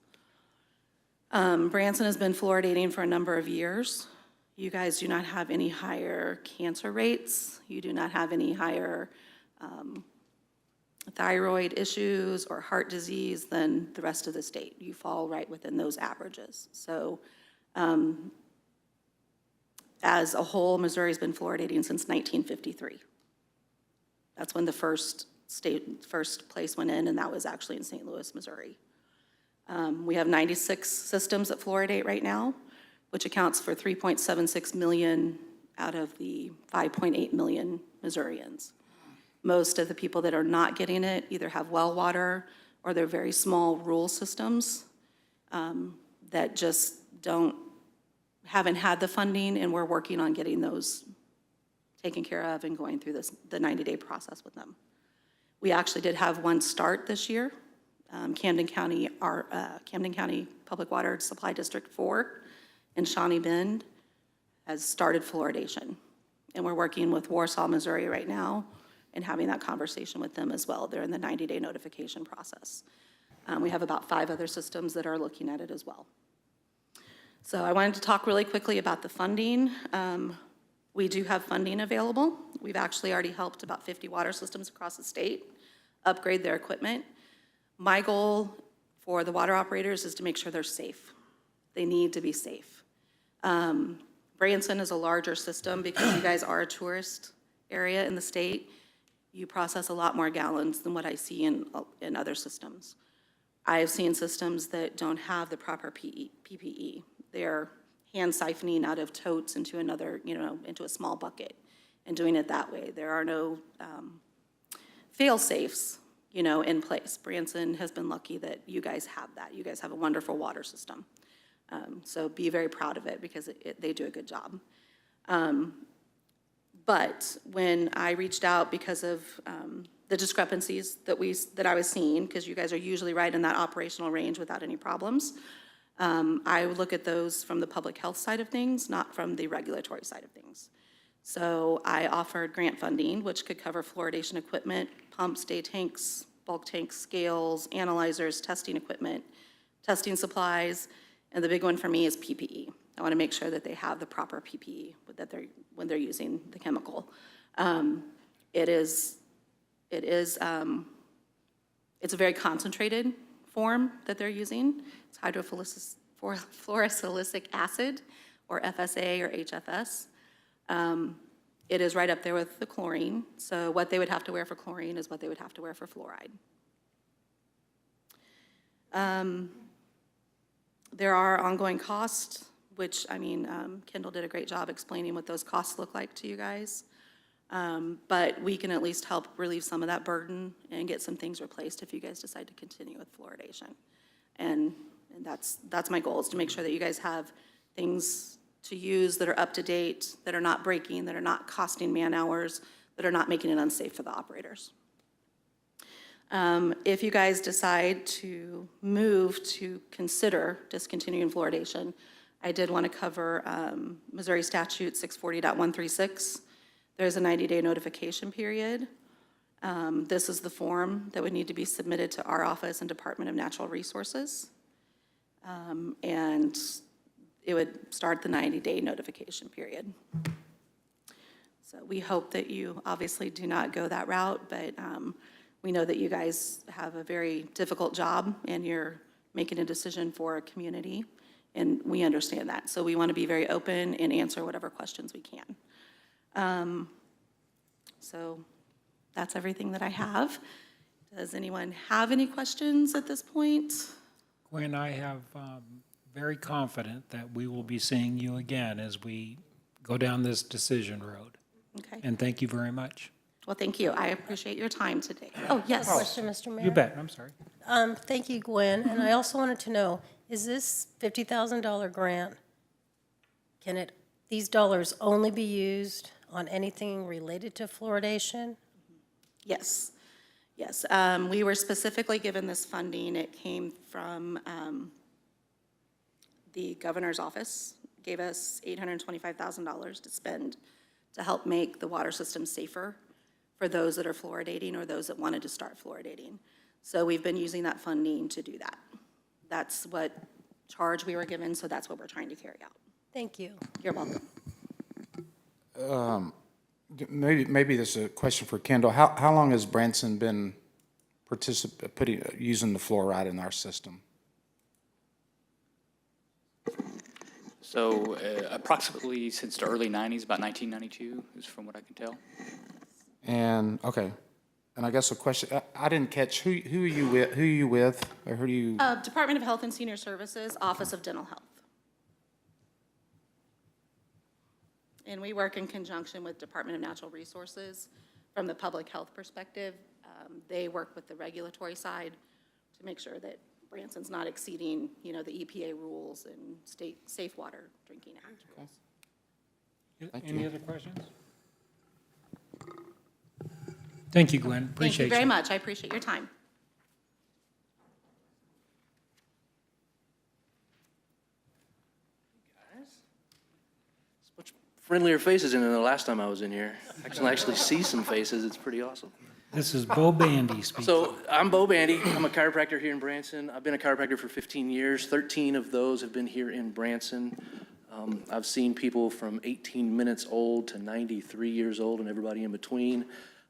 Branson has been fluoridating for a number of years. You guys do not have any higher cancer rates. You do not have any higher thyroid issues or heart disease than the rest of the state. You fall right within those averages. So as a whole, Missouri's been fluoridating since 1953. That's when the first place went in, and that was actually in St. Louis, Missouri. We have 96 systems that fluoridate right now, which accounts for 3.76 million out of the 5.8 million Missourians. Most of the people that are not getting it either have well water, or they're very small rural systems that just haven't had the funding, and we're working on getting those taken care of and going through the 90-day process with them. We actually did have one start this year. Camden County Public Water Supply District 4 in Shawnee Bend has started fluoridation. And we're working with Warsaw, Missouri right now and having that conversation with them as well. They're in the 90-day notification process. We have about 5 other systems that are looking at it as well. So I wanted to talk really quickly about the funding. We do have funding available. We've actually already helped about 50 water systems across the state upgrade their equipment. My goal for the water operators is to make sure they're safe. They need to be safe. Branson is a larger system because you guys are a tourist area in the state. You process a lot more gallons than what I see in other systems. I have seen systems that don't have the proper PPE. They're hand siphoning out of totes into another, into a small bucket and doing it that way. There are no fail-safes, in place. Branson has been lucky that you guys have that. You guys have a wonderful water system. So be very proud of it because they do a good job. But when I reached out because of the discrepancies that I was seeing, because you guys are usually right in that operational range without any problems, I would look at those from the public health side of things, not from the regulatory side of things. So I offered grant funding, which could cover fluoridation equipment, pumps, day tanks, bulk tanks, scales, analyzers, testing equipment, testing supplies, and the big one for me is PPE. I want to make sure that they have the proper PPE when they're using the chemical. It's a very concentrated form that they're using. It's hydrofluorosilicic acid, or FSA or HFS. It is right up there with the chlorine. So what they would have to wear for chlorine is what they would have to wear for fluoride. There are ongoing costs, which, Kendall did a great job explaining what those costs look like to you guys. But we can at least help relieve some of that burden and get some things replaced if you guys decide to continue with fluoridation. And that's my goal, is to make sure that you guys have things to use that are up to date, that are not breaking, that are not costing man hours, that are not making it unsafe for the operators. If you guys decide to move to consider discontinuing fluoridation, I did want to cover Missouri Statute 640.136. There's a 90-day notification period. This is the form that would need to be submitted to our office and Department of Natural Resources. And it would start the 90-day notification period. So we hope that you obviously do not go that route, but we know that you guys have a very difficult job and you're making a decision for a community, and we understand that. So we want to be very open and answer whatever questions we can. So that's everything that I have. Does anyone have any questions at this point? Gwen, I have very confident that we will be seeing you again as we go down this decision road. Okay. And thank you very much. Well, thank you. I appreciate your time today. Oh, yes. Question, Mr. Mayor? You bet, I'm sorry. Thank you, Gwen. And I also wanted to know, is this $50,000 grant, these dollars only be used on anything related to fluoridation? Yes. Yes. We were specifically given this funding. It came from the governor's office, gave us $825,000 to spend to help make the water system safer for those that are fluoridating or those that wanted to start fluoridating. So we've been using that funding to do that. That's what charge we were given, so that's what we're trying to carry out. Thank you. You're welcome. Maybe this is a question for Kendall. How long has Branson been using the fluoride in our system? So approximately since the early 90s, about 1992 is from what I can tell. And, okay. And I guess a question, I didn't catch, who are you with, or who do you? Department of Health and Senior Services, Office of Dental Health. And we work in conjunction with Department of Natural Resources from the public health perspective. They work with the regulatory side to make sure that Branson's not exceeding, the EPA rules and state Safe Water Drinking Act rules. Any other questions? Thank you, Gwen. Appreciate you. Thank you very much. I appreciate your time. Much friendlier faces than the last time I was in here. I can actually see some faces. It's pretty awesome. This is Bo Bandy speaking. So I'm Bo Bandy. I'm a chiropractor here in Branson. I've been a chiropractor for 15 years. 13 of those have been here in Branson. I've seen people from 18 minutes old to 93 years old and everybody in between.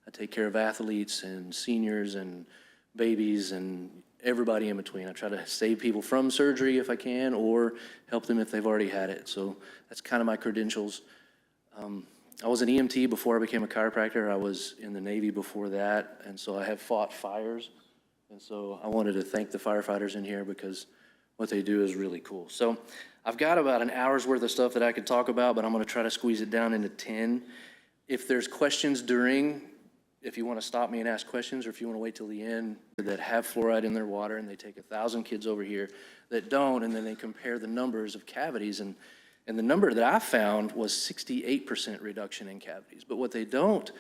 I take care of athletes and seniors and babies and everybody in between. I try to save people from surgery if I can, or help them if they've already had it. So that's kind of my credentials. I was an EMT before I became a chiropractor. I was in the Navy before that, and so I have fought fires. And so I wanted to thank the firefighters in here because what they do is really cool. So I've got about an hour's worth of stuff that I could talk about, but I'm going to try to squeeze it down into 10. If there's questions if you want to stop me and ask questions, or if you want to wait till the end, that have fluoride in their water, and they take 1,000 kids over here that don't, and then they compare the numbers of cavities, and the number that I found was 68% reduction in cavities. But what they don't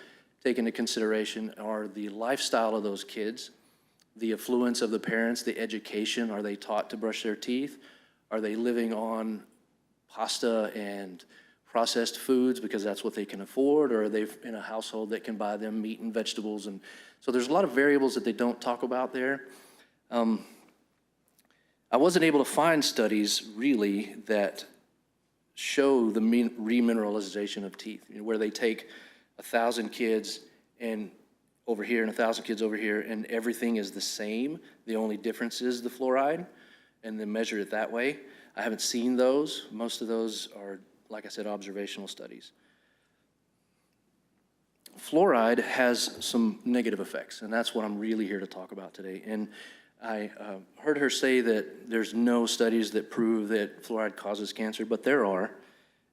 take into consideration are the lifestyle of those kids, the affluence of the parents, the education. Are they taught to brush their teeth? Are they living on pasta and processed foods because that's what they can afford, or are they in a household that can buy them meat and vegetables? And so there's a lot of variables that they don't talk about there. I wasn't able to find studies really that show the remineralization of teeth, where they take 1,000 kids and over here and 1,000 kids over here, and everything is the same. The only difference is the fluoride, and then measure it that way. I haven't seen those. Most of those are, like I said, observational studies. Fluoride has some negative effects, and that's what I'm really here to talk about today. And I heard her say that there's no studies that prove that fluoride causes cancer, but there are.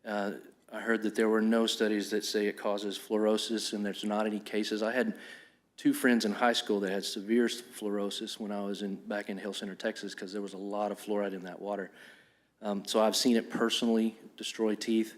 I heard that there were no studies that say it causes fluorosis, and there's not any cases. I had 2 friends in high school that had severe fluorosis when I was back in Hill Center, Texas, because there was a lot of fluoride in that water. So I've seen it personally destroy teeth.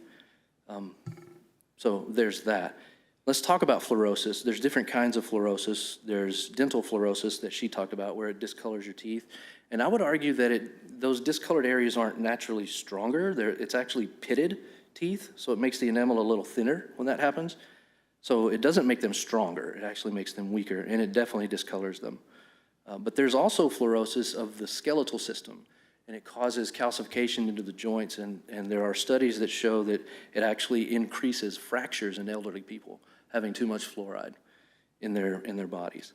So there's that. Let's talk about fluorosis. There's different kinds of fluorosis. There's dental fluorosis that she talked about, where it discolors your teeth. And I would argue that those discolored areas aren't naturally stronger. It's actually pitted teeth, so it makes the enamel a little thinner when that happens. So it doesn't make them stronger. It actually makes them weaker, and it definitely discolors them. But there's also fluorosis of the skeletal system, and it causes calcification into the joints, and there are studies that show that it actually increases fractures in elderly people having too much fluoride in their bodies.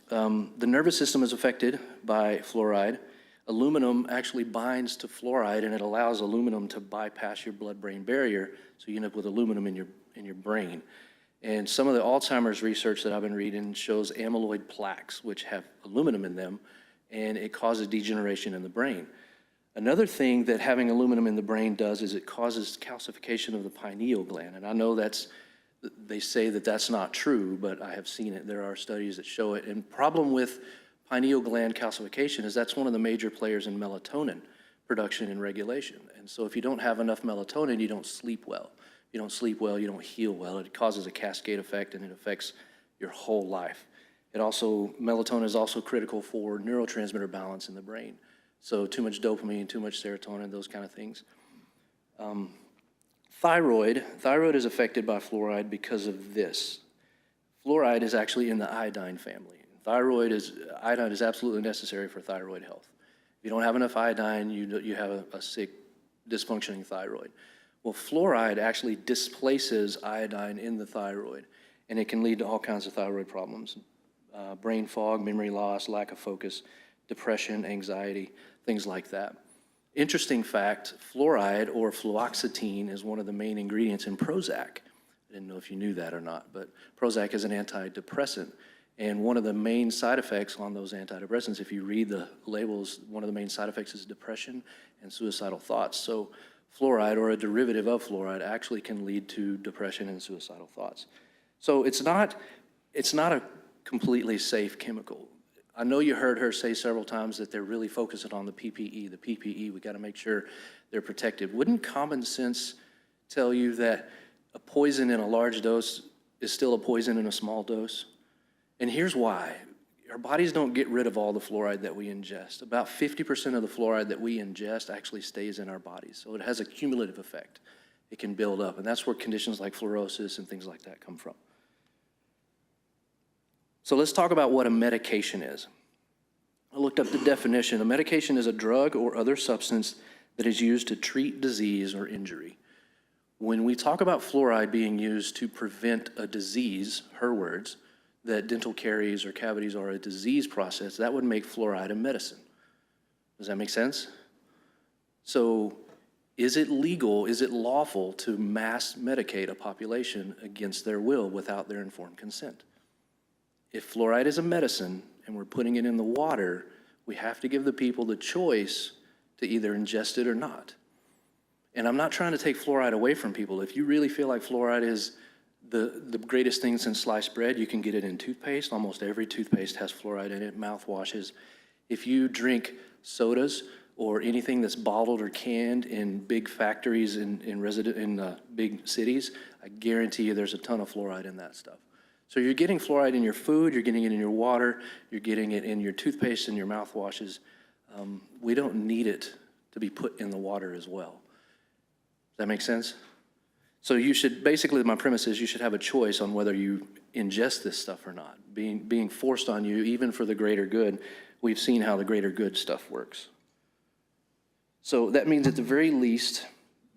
The nervous system is affected by fluoride. Aluminum actually binds to fluoride, and it allows aluminum to bypass your blood-brain barrier, so you end up with aluminum in your brain. And some of the Alzheimer's research that I've been reading shows amyloid plaques, which have aluminum in them, and it causes degeneration in the brain. Another thing that having aluminum in the brain does is it causes calcification of the pineal gland. And I know they say that that's not true, but I have seen it. There are studies that show it. And problem with pineal gland calcification is that's one of the major players in melatonin production and regulation. And so if you don't have enough melatonin, you don't sleep well. If you don't sleep well, you don't heal well. It causes a cascade effect, and it affects your whole life. Melatonin is also critical for neurotransmitter balance in the brain. So too much dopamine, too much serotonin, those kind of things. Thyroid is affected by fluoride because of this. Fluoride is actually in the iodine family. Iodine is absolutely necessary for thyroid health. If you don't have enough iodine, you have a sick, dysfunctioning thyroid. Well, fluoride actually displaces iodine in the thyroid, and it can lead to all kinds of thyroid problems. Brain fog, memory loss, lack of focus, depression, anxiety, things like that. Interesting fact, fluoride or fluoxetine is one of the main ingredients in Prozac. I didn't know if you knew that or not, but Prozac is an antidepressant. And one of the main side effects on those antidepressants, if you read the labels, one of the main side effects is depression and suicidal thoughts. So fluoride, or a derivative of fluoride, actually can lead to depression and suicidal thoughts. So it's not a completely safe chemical. I know you heard her say several times that they're really focusing on the PPE. We got to make sure they're protected. Wouldn't common sense tell you that a poison in a large dose is still a poison in a small dose? And here's why. Our bodies don't get rid of all the fluoride that we ingest. About 50% of the fluoride that we ingest actually stays in our bodies. So it has a cumulative effect. It can build up, and that's where conditions like fluorosis and things like that come from. So let's talk about what a medication is. I looked up the definition. A medication is a drug or other substance that is used to treat disease or injury. When we talk about fluoride being used to prevent a disease, her words, that dental caries or cavities are a disease process, that would make fluoride a medicine. Does that make sense? So is it legal, is it lawful to mass medicate a population against their will without their informed consent? If fluoride is a medicine and we're putting it in the water, we have to give the people the choice to either ingest it or not. And I'm not trying to take fluoride away from people. If you really feel like fluoride is the greatest thing since sliced bread, you can get it in toothpaste. Almost every toothpaste has fluoride in it, mouthwashes. If you drink sodas or anything that's bottled or canned in big factories in big cities, I guarantee you there's a ton of fluoride in that stuff. So you're getting fluoride in your food, you're getting it in your water, you're getting it in your toothpaste and your mouthwashes. We don't need it to be put in the water as well. Does that make sense? So you should, basically, my premise is you should have a choice on whether you ingest this stuff or not. Being forced on you, even for the greater good, we've seen how the greater good stuff works. So that means at the very least,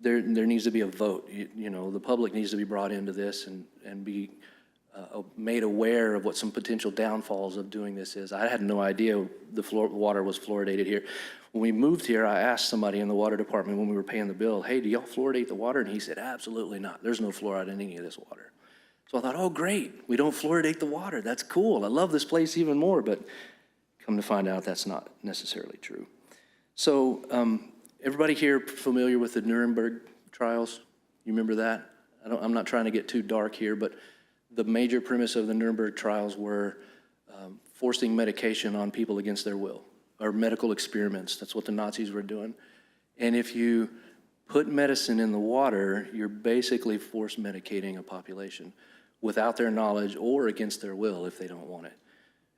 there needs to be a vote. You know, the public needs to be brought into this and be made aware of what some potential downfalls of doing this is. I had no idea the water was fluoridated here. When we moved here, I asked somebody in the water department when we were paying the bill, hey, do y'all fluoridate the water? And he said, absolutely not. There's no fluoride in any of this water. So I thought, oh, great. We don't fluoridate the water. That's cool. I love this place even more. But come to find out, that's not necessarily true. So everybody here familiar with the Nuremberg trials? You remember that? I'm not trying to get too dark here, but the major premise of the Nuremberg trials were forcing medication on people against their will, or medical experiments. That's what the Nazis were doing. And if you put medicine in the water, you're basically force medicating a population without their knowledge or against their will if they don't want it.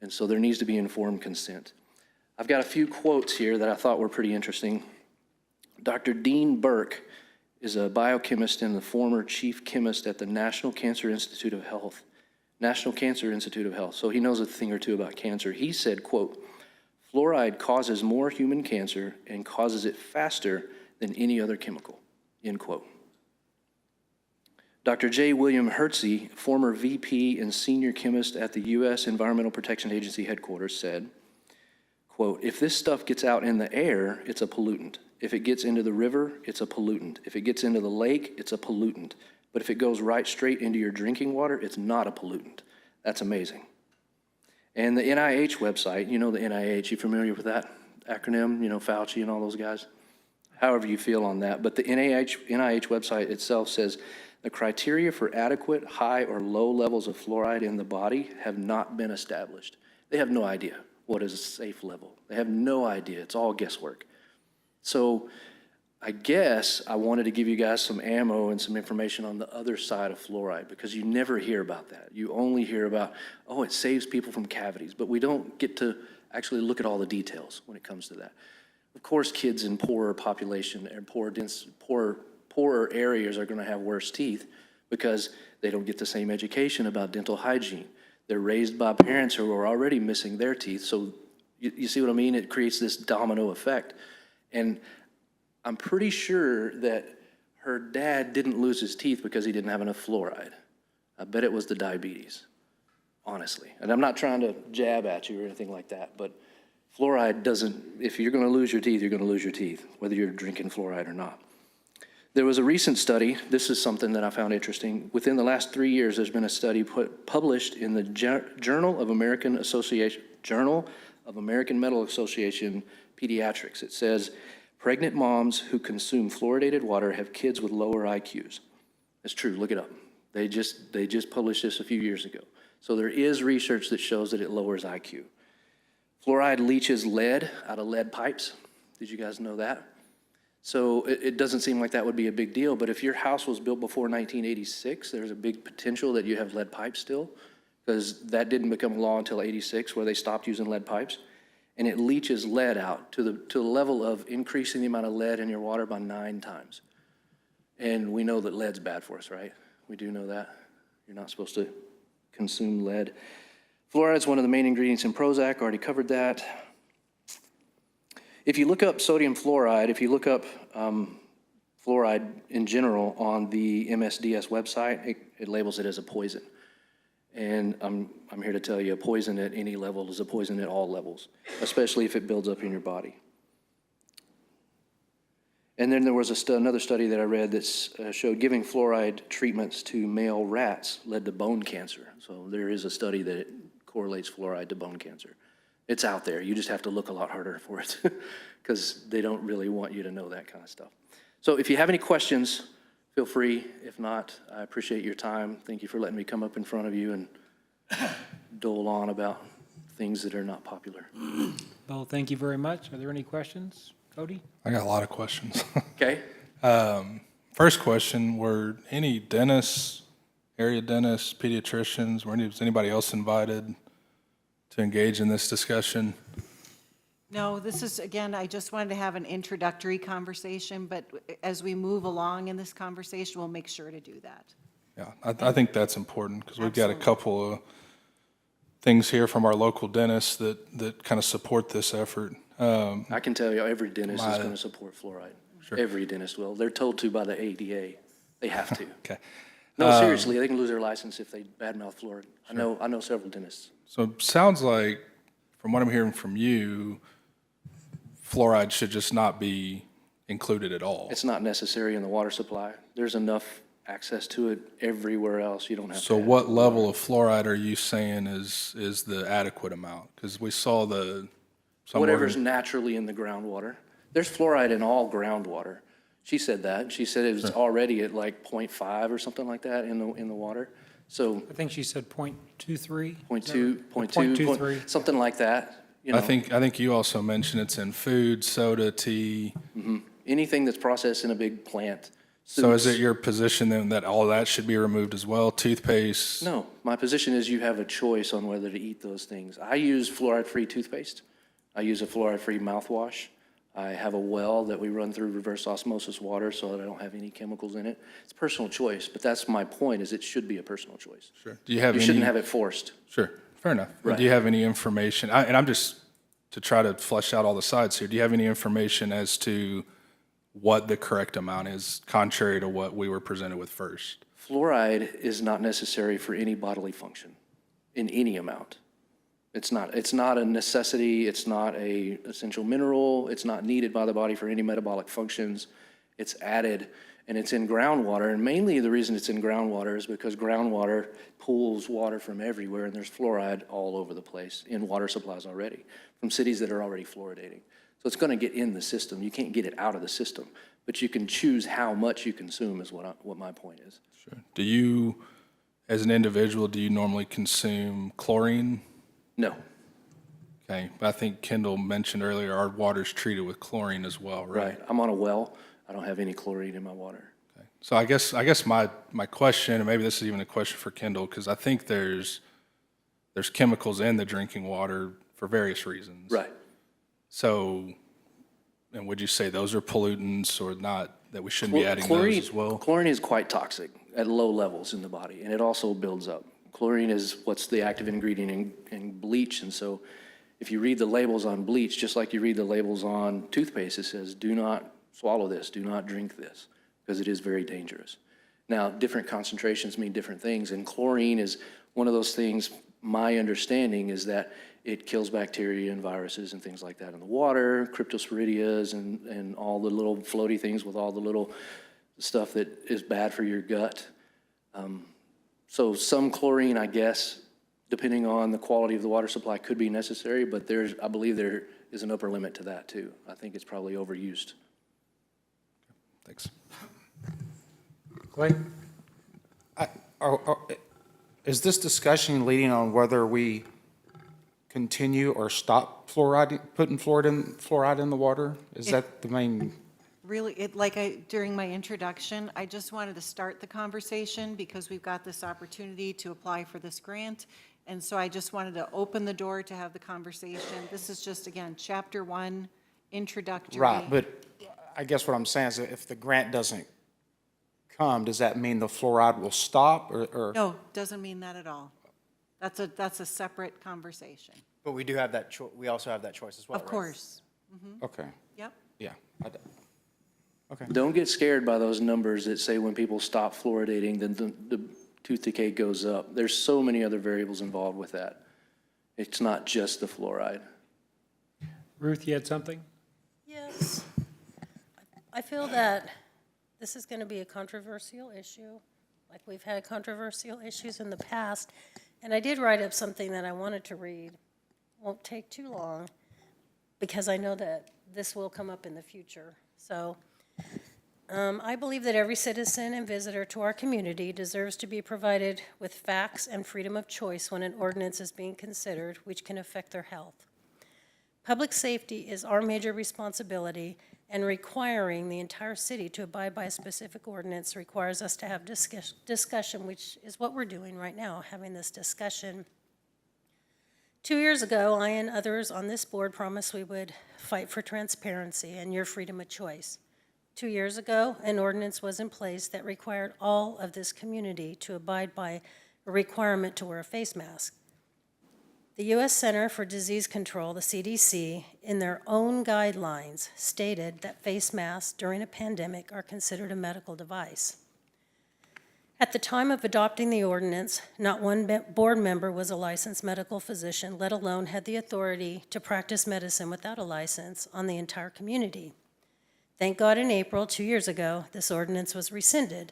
And so there needs to be informed consent. I've got a few quotes here that I thought were pretty interesting. Dr. Dean Burke is a biochemist and the former chief chemist at the National Cancer Institute of Health. National Cancer Institute of Health. So he knows a thing or two about cancer. He said, quote, fluoride causes more human cancer and causes it faster than any other chemical, end quote. Dr. J. William Hertzy, former VP and senior chemist at the U.S. Environmental Protection Agency headquarters, said, quote, if this stuff gets out in the air, it's a pollutant. If it gets into the river, it's a pollutant. If it gets into the lake, it's a pollutant. But if it goes right straight into your drinking water, it's not a pollutant. That's amazing. And the NIH website, you know the NIH, you familiar with that acronym? You know, Fauci and all those guys? However you feel on that. But the NIH website itself says, the criteria for adequate, high, or low levels of fluoride in the body have not been established. They have no idea what is a safe level. They have no idea. It's all guesswork. So I guess I wanted to give you guys some ammo and some information on the other side of fluoride, because you never hear about that. You only hear about, oh, it saves people from cavities, but we don't get to actually look at all the details when it comes to that. Of course, kids in poorer population and poorer areas are going to have worse teeth because they don't get the same education about dental hygiene. They're raised by parents who are already missing their teeth. So you see what I mean? It creates this domino effect. And I'm pretty sure that her dad didn't lose his teeth because he didn't have enough fluoride. I bet it was the diabetes, honestly. And I'm not trying to jab at you or anything like that, but fluoride doesn't, if you're going to lose your teeth, you're going to lose your teeth, whether you're drinking fluoride or not. There was a recent study, this is something that I found interesting. Within the last 3 years, there's been a study published in the Journal of American Medical Association Pediatrics. It says, pregnant moms who consume fluoridated water have kids with lower IQs. That's true, look it up. They just published this a few years ago. So there is research that shows that it lowers IQ. Fluoride leaches lead out of lead pipes. Did you guys know that? So it doesn't seem like that would be a big deal, but if your house was built before 1986, there's a big potential that you have lead pipes still, because that didn't become law until '86 where they stopped using lead pipes. And it leaches lead out to the level of increasing the amount of lead in your water by 9 times. And we know that lead's bad for us, right? We do know that. You're not supposed to consume lead. Fluoride is one of the main ingredients in Prozac, already covered that. If you look up sodium fluoride, if you look up fluoride in general on the MSDS website, it labels it as a poison. And I'm here to tell you, a poison at any level is a poison at all levels, especially if it builds up in your body. And then there was another study that I read that showed giving fluoride treatments to male rats led to bone cancer. So there is a study that correlates fluoride to bone cancer. It's out there. You just have to look a lot harder for it because they don't really want you to know that kind of stuff. So if you have any questions, feel free. If not, I appreciate your time. Thank you for letting me come up in front of you and dole on about things that are not popular. Well, thank you very much. Are there any questions? Cody? I got a lot of questions. Okay? First question, were any dentists, area dentists, pediatricians, was anybody else invited to engage in this discussion? No, this is, again, I just wanted to have an introductory conversation, but as we move along in this conversation, we'll make sure to do that. Yeah, I think that's important because we've got a Absolutely. couple of things here from our local dentists that kind of support this effort. I can tell you, every dentist is My- going to support fluoride. Sure. Every dentist will. They're told to by the ADA. They have to. Okay. No, seriously, they can lose their license if they badmouth fluoride. I know several dentists. So it sounds like, from what I'm hearing from you, fluoride should just not be included at all. It's not necessary in the water supply. There's enough access to it everywhere else. You don't have to. So add what fluoride. level of fluoride are you saying is the adequate amount? Because we saw Whatever's naturally in the groundwater. There's fluoride in all groundwater. She said that. She said it was already at like 0.5 or something like that in the water. So I think she said .23. 0.2, 0.23. something like that. You know, I think you also mentioned it's in food, soda, tea. anything that's processed in a big plant. So is soups. it your position then that all that should be removed as well? Toothpaste? No, my position is you have a choice on whether to eat those things. I use fluoride-free toothpaste. I use a fluoride-free mouthwash. I have a well that we run through reverse osmosis water so that I don't have any chemicals in it. It's personal choice, but that's my point, is it should be a personal choice. Sure. Do you have You any? shouldn't have it forced. Sure, fair enough. Right. Do you have any information, and I'm just, to try to flesh out all the sides here, do you have any information as to what the correct amount is, contrary to what we were presented with first? Fluoride is not necessary for any bodily function in any amount. It's not a necessity, it's not a essential mineral, it's not needed by the body for any metabolic functions. It's added, and it's in groundwater, and mainly the reason it's in groundwater is because groundwater pulls water from everywhere, and there's fluoride all over the place in water supplies already, from cities that are already fluoridating. So it's gonna get in the system. You can't get it out of the system, but you can choose how much you consume is what my point is. Sure. Do you, as an individual, do you normally consume chlorine? No, Okay, but I think Kendall mentioned earlier, our water's treated with chlorine as well, right? right. I'm on a well. I don't have any chlorine in my water. Okay. So I guess my question, and maybe this is even a question for Kendall, because I think there's chemicals in the drinking water for various reasons. Right. So, and would you say those are pollutants or not, that we shouldn't be adding those as well? Chlorine is quite toxic at low levels in the body, and it also builds up. Chlorine is what's the active ingredient in bleach, and so if you read the labels on bleach, just like you read the labels on toothpaste, it says, do not swallow this, do not drink this, because it is very dangerous. Now, different concentrations mean different things, and chlorine is one of those things, my understanding is that it kills bacteria and viruses and things like that in the water, cryptosporidias and all the little floaty things with all the little stuff that is bad for your gut. So some chlorine, I guess, depending on the quality of the water supply, could be necessary, but I believe there is an upper limit to that too. I think it's probably overused. Thanks. Clay? Is this discussion leading on whether we continue or stop putting fluoride in the water? Is that the main? Really, during my introduction, I just wanted to start the conversation because we've got this opportunity to apply for this grant. And so I just wanted to open the door to have the conversation. This is just, again, chapter 1, introductory. Right, but I guess what I'm saying is if the grant doesn't come, does that mean the fluoride will stop or? No, doesn't mean that at all. That's a separate conversation. But we do have that we also have that choice as well, Of right? course. Okay, Yep. yeah. Okay. Don't get scared by those numbers that say when people stop fluoridating, then the tooth decay goes up. There's so many other variables involved with that. It's not just the fluoride. Ruth, you had something? Yes. I feel that this is going to be a controversial issue, like we've had controversial issues in the past. And I did write up something that I wanted to read. Won't take too long, because I know that this will come up in the future. So I believe that every citizen and visitor to our community deserves to be provided with facts and freedom of choice when an ordinance is being considered which can affect their health. Public safety is our major responsibility, and requiring the entire city to abide by a specific ordinance requires us to have discussion, which is what we're doing right now, having this discussion. 2 years ago, I and others on this board promised we would fight for transparency and your freedom of choice. 2 years ago, an ordinance was in place that required all of this community to abide by a requirement to wear a face mask. The U.S. Center for Disease Control, the CDC, in their own guidelines stated that face masks during a pandemic are considered a medical device. At the time of adopting the ordinance, not one board member was a licensed medical physician, let alone had the authority to practice medicine without a license on the entire community. Thank God in April, 2 years ago, this ordinance was rescinded.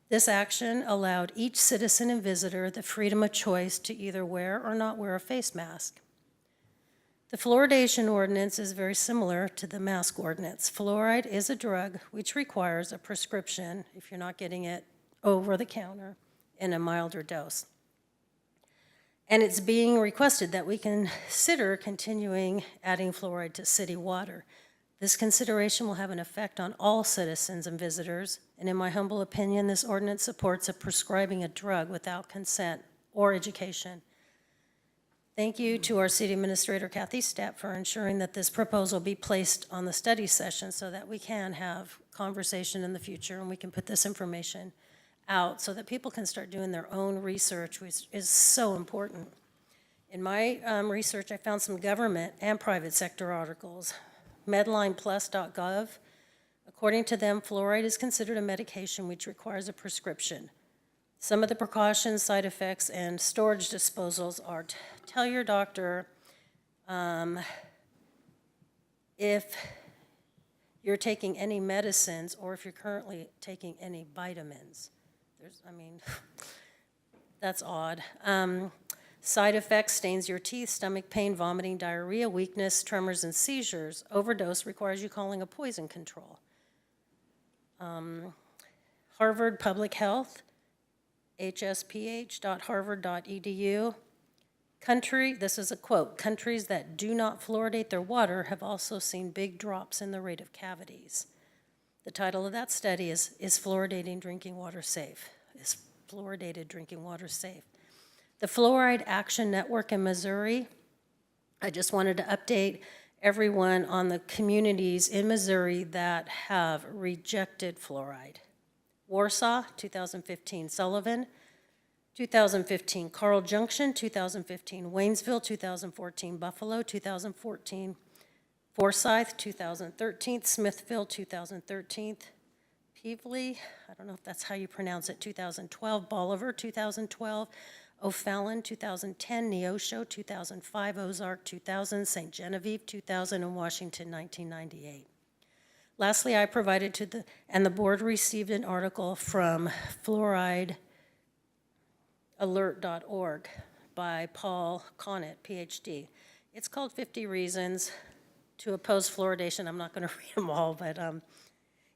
This action allowed each citizen and visitor the freedom of choice to either wear or not wear a face mask. The fluoridation ordinance is very similar to the mask ordinance. Fluoride is a drug which requires a prescription if you're not getting it over the counter in a milder dose. And it's being requested that we consider continuing adding fluoride to city water. This consideration will have an effect on all citizens and visitors, and in my humble opinion, this ordinance supports a prescribing a drug without consent or education. Thank you to our City Administrator, Kathy Stepp, for ensuring that this proposal be placed on the study session so that we can have conversation in the future and we can put this information out so that people can start doing their own research, which is so important. In my research, I found some government and private sector articles. MedlinePlus.gov, according to them, fluoride is considered a medication which requires a prescription. Some of the precautions, side effects, and storage disposals are tell your doctor if you're taking any medicines or if you're currently taking any vitamins. That's odd. Side effects, stains your teeth, stomach pain, vomiting, diarrhea, weakness, tremors, and seizures. Overdose requires you calling a poison control. Harvard Public Health, hsph.harvard.edu. This is a quote, countries that do not fluoridate their water have also seen big drops in the rate of cavities. The title of that study is Fluoridating Drinking Water Safe? Is fluoridated drinking water safe? The Fluoride Action Network in Missouri, I just wanted to update everyone on the communities in Missouri that have rejected fluoride. Warsaw, 2015. Sullivan, 2015. Carl Junction, 2015. Waynesville, 2014. Buffalo, 2014. Forsyth, 2013. Smithville, 2013. Peevely, I don't know if that's how you pronounce it, 2012. Bolivar, 2012. O'Fallon, 2010, Neosho, 2005, Ozark, 2000, St. Genevieve, 2000, and Washington, 1998. Lastly, I provided and the board received an article from fluoridealert.org by Paul Connett, PhD. It's called 50 Reasons to Oppose Fluoridation. I'm not going to read them all, but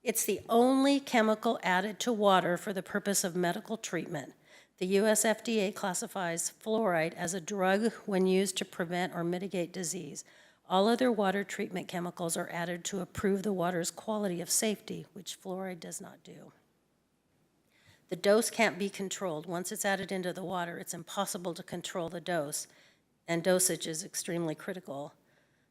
it's the only chemical added to water for the purpose of medical treatment. The U.S. FDA classifies fluoride as a drug when used to prevent or mitigate disease. All other water treatment chemicals are added to improve the water's quality of safety, which fluoride does not do. The dose can't be controlled. Once it's added into the water, it's impossible to control the dose, and dosage is extremely critical.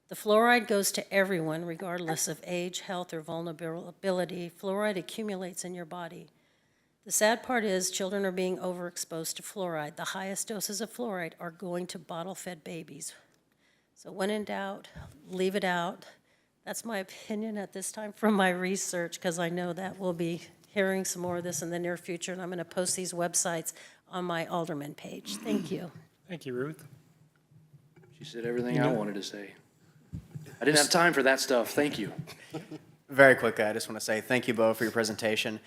The fluoride goes to everyone, regardless of age, health, or vulnerability. Fluoride accumulates in your body. The sad part is children are being overexposed to fluoride. The highest doses of fluoride are going to bottle-fed babies. So when in doubt, leave it out. That's my opinion at this time from my research, because I know that we'll be hearing some more of this in the near future, and I'm going to post these websites on my Alderman page. Thank you. Thank you, Ruth. She said everything I wanted to say. I didn't have time for that stuff. Thank you. Very quickly, I just want to say thank you, Bo, for your presentation.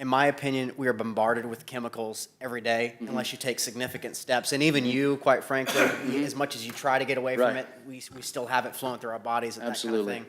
In my opinion, we are bombarded with chemicals every day unless you take significant steps. And even you, quite frankly, as much as you try to get away from it, we still have it flowing through our bodies and that kind of thing.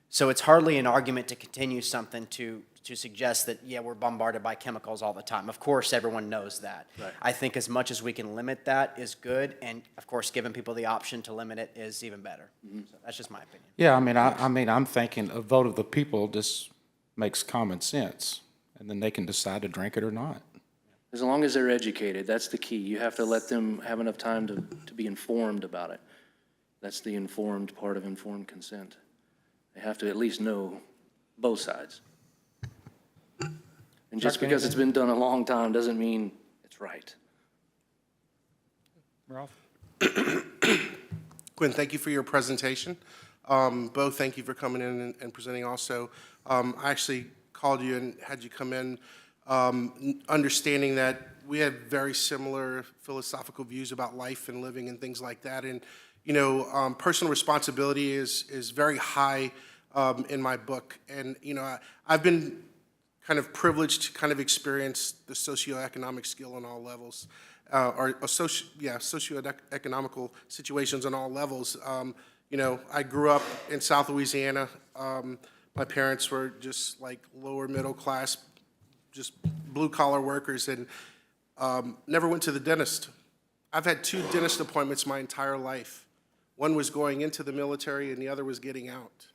So it's hardly an argument to continue something to suggest that, yeah, we're bombarded by chemicals all the time. Of course, everyone knows that. Right. I think as much as we can limit that is good. And, of course, giving people the option to limit it is even better. So that's just my opinion. Yeah, I'm thinking a vote of the people just makes common sense, and then they can decide to drink it or not. As long as they're educated, that's the key. You have to let them have enough time to be informed about it. That's the informed part of informed consent. They have to at least know both sides. And just because it's been done a long time doesn't mean it's right. Ralph? Gwen, thank you for your presentation. Bo, thank you for coming in and presenting also. I actually called you and had you come in understanding that we had very similar philosophical views about life and living and things like that. And, you know, personal responsibility is very high in my book. And, you know, I've been kind of privileged to kind of experience the socioeconomic skill on all levels, socioeconomical situations on all levels. You know, I grew up in South Louisiana. My parents were just like lower middle class, just blue collar workers, and never went to the dentist. I've had 2 dentist appointments my entire life. One was going into the military and the other was getting out.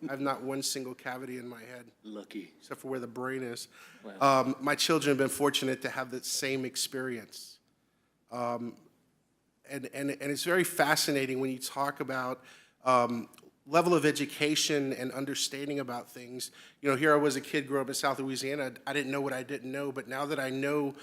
I have not one single cavity in my head. Lucky. Except for where the brain is. Wow. My children have been fortunate to have that same experience. And it's very fascinating when you talk about level of education and understanding about things. You know, here I was a kid, grew up in South Louisiana. I didn't know what I didn't know, but now that I know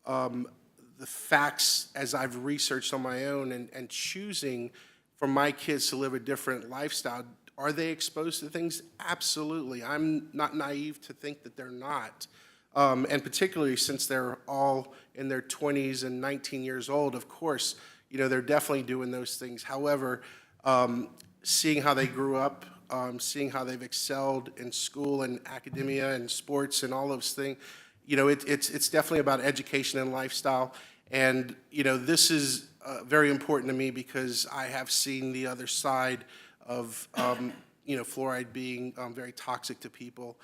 the facts as I've researched on my own and choosing for my kids to live a different lifestyle, are they exposed to things? Absolutely. I'm not naive to think that they're not. And particularly since they're all in their 20s and 19 years old, of course, you know, they're definitely doing those things. However, seeing how they grew up, seeing how they've excelled in school and academia and sports and all those things, you know, it's definitely about education and lifestyle. And, you know, this is very important to me because I have seen the other side of, you know, fluoride being very toxic to people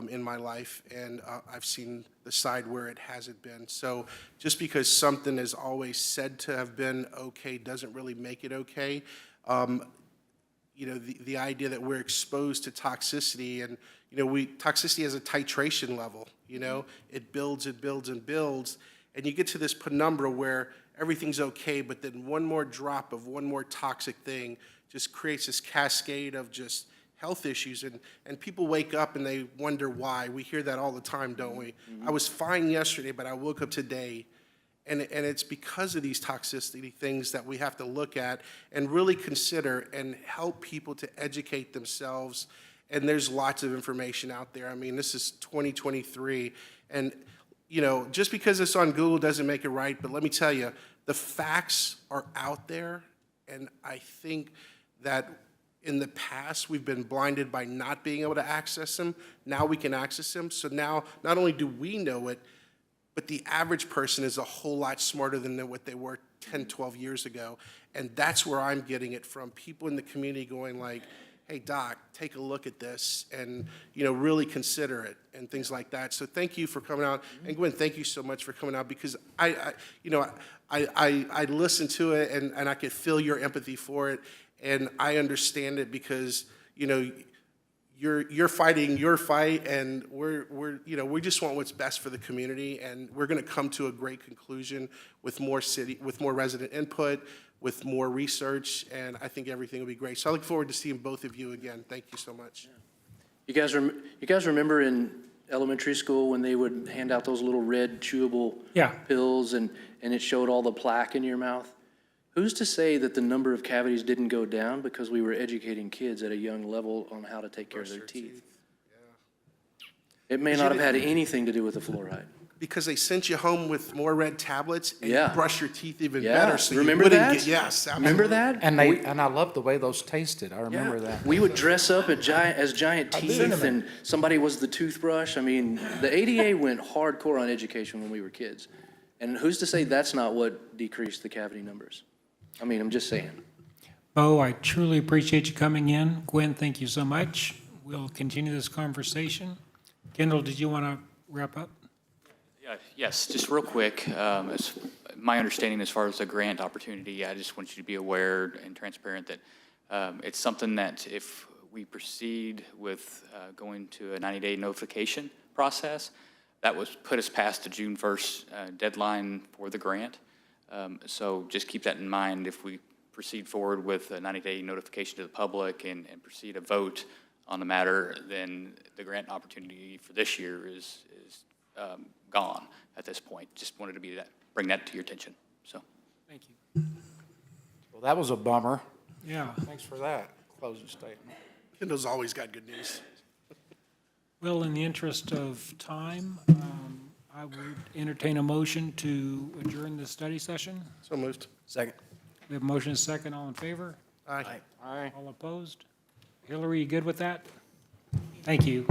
in my life, and I've seen the side where it hasn't been. So just because something is always said to have been okay doesn't really make it okay. You know, the idea that we're exposed to toxicity, and, you know, toxicity has a titration level, you know, it builds and builds and builds, and you get to this penumbra where everything's okay, but then one more drop of one more toxic thing just creates this cascade of just health issues, and people wake up and they wonder why. We hear that all the time, don't we? Mm-hmm. I was fine yesterday, but I woke up today, and it's because of these toxicity things that we have to look at and really consider and help people to educate themselves. And there's lots of information out there. I mean, this is 2023, and, you know, just because it's on Google doesn't make it right, but let me tell you, the facts are out there, and I think that in the past, we've been blinded by not being able to access them. Now we can access them. So now, not only do we know it, but the average person is a whole lot smarter than what they were 10, 12 years ago. And that's where I'm getting it from. People in the community going like, hey, Doc, take a look at this and, you know, really consider it and things like that. So thank you for coming out. And Gwen, thank you so much for coming out, because I listened to it and I could feel your empathy for it. And I understand it because, you know, you're fighting your fight, and we just want what's best for the community, and we're going to come to a great conclusion with more resident input, with more research, and I think everything will be great. So I look forward to seeing both of you again. Thank you so much. You guys remember in elementary school when they would hand out those little red chewable pills and it showed all the plaque in your mouth? Who's to say that the number of cavities didn't go down because we were educating kids at a young level on how to take care of their teeth? It may not have had anything to do with the fluoride. Because they sent you home with more red tablets and you brush your teeth even Yeah. better. So Remember you wouldn't that? get, yes, absolutely. Remember that? And I love the way those tasted. I remember that. We would dress up as giant teeth, and somebody was the toothbrush. I mean, the ADA went hardcore on education when we were kids. And who's to say that's not what decreased the cavity numbers? I mean, I'm just saying. Bo, I truly appreciate you coming in. Gwen, thank you so much. We'll continue this conversation. Kendall, did you want to wrap up? Yes, just real quick. As my understanding as far as the grant opportunity, I just want you to be aware and transparent that it's something that if we proceed with going to a 90-day notification process, That was, put us past the June 1st deadline for the grant. So just keep that in mind if we proceed forward with a 90-day notification to the public and proceed a vote on the matter, then the grant opportunity for this year is gone at this point. Just wanted to bring that to your attention, so. Thank you. Well, that was a bummer. Yeah. Thanks for that closing statement. Kendall's always got good news. Well, in the interest of time, I would entertain a motion to adjourn the study session. So moved. Second. We have a motion and a second. All in favor? Aye. Aye. All opposed? Hillary, you good with that? Thank you.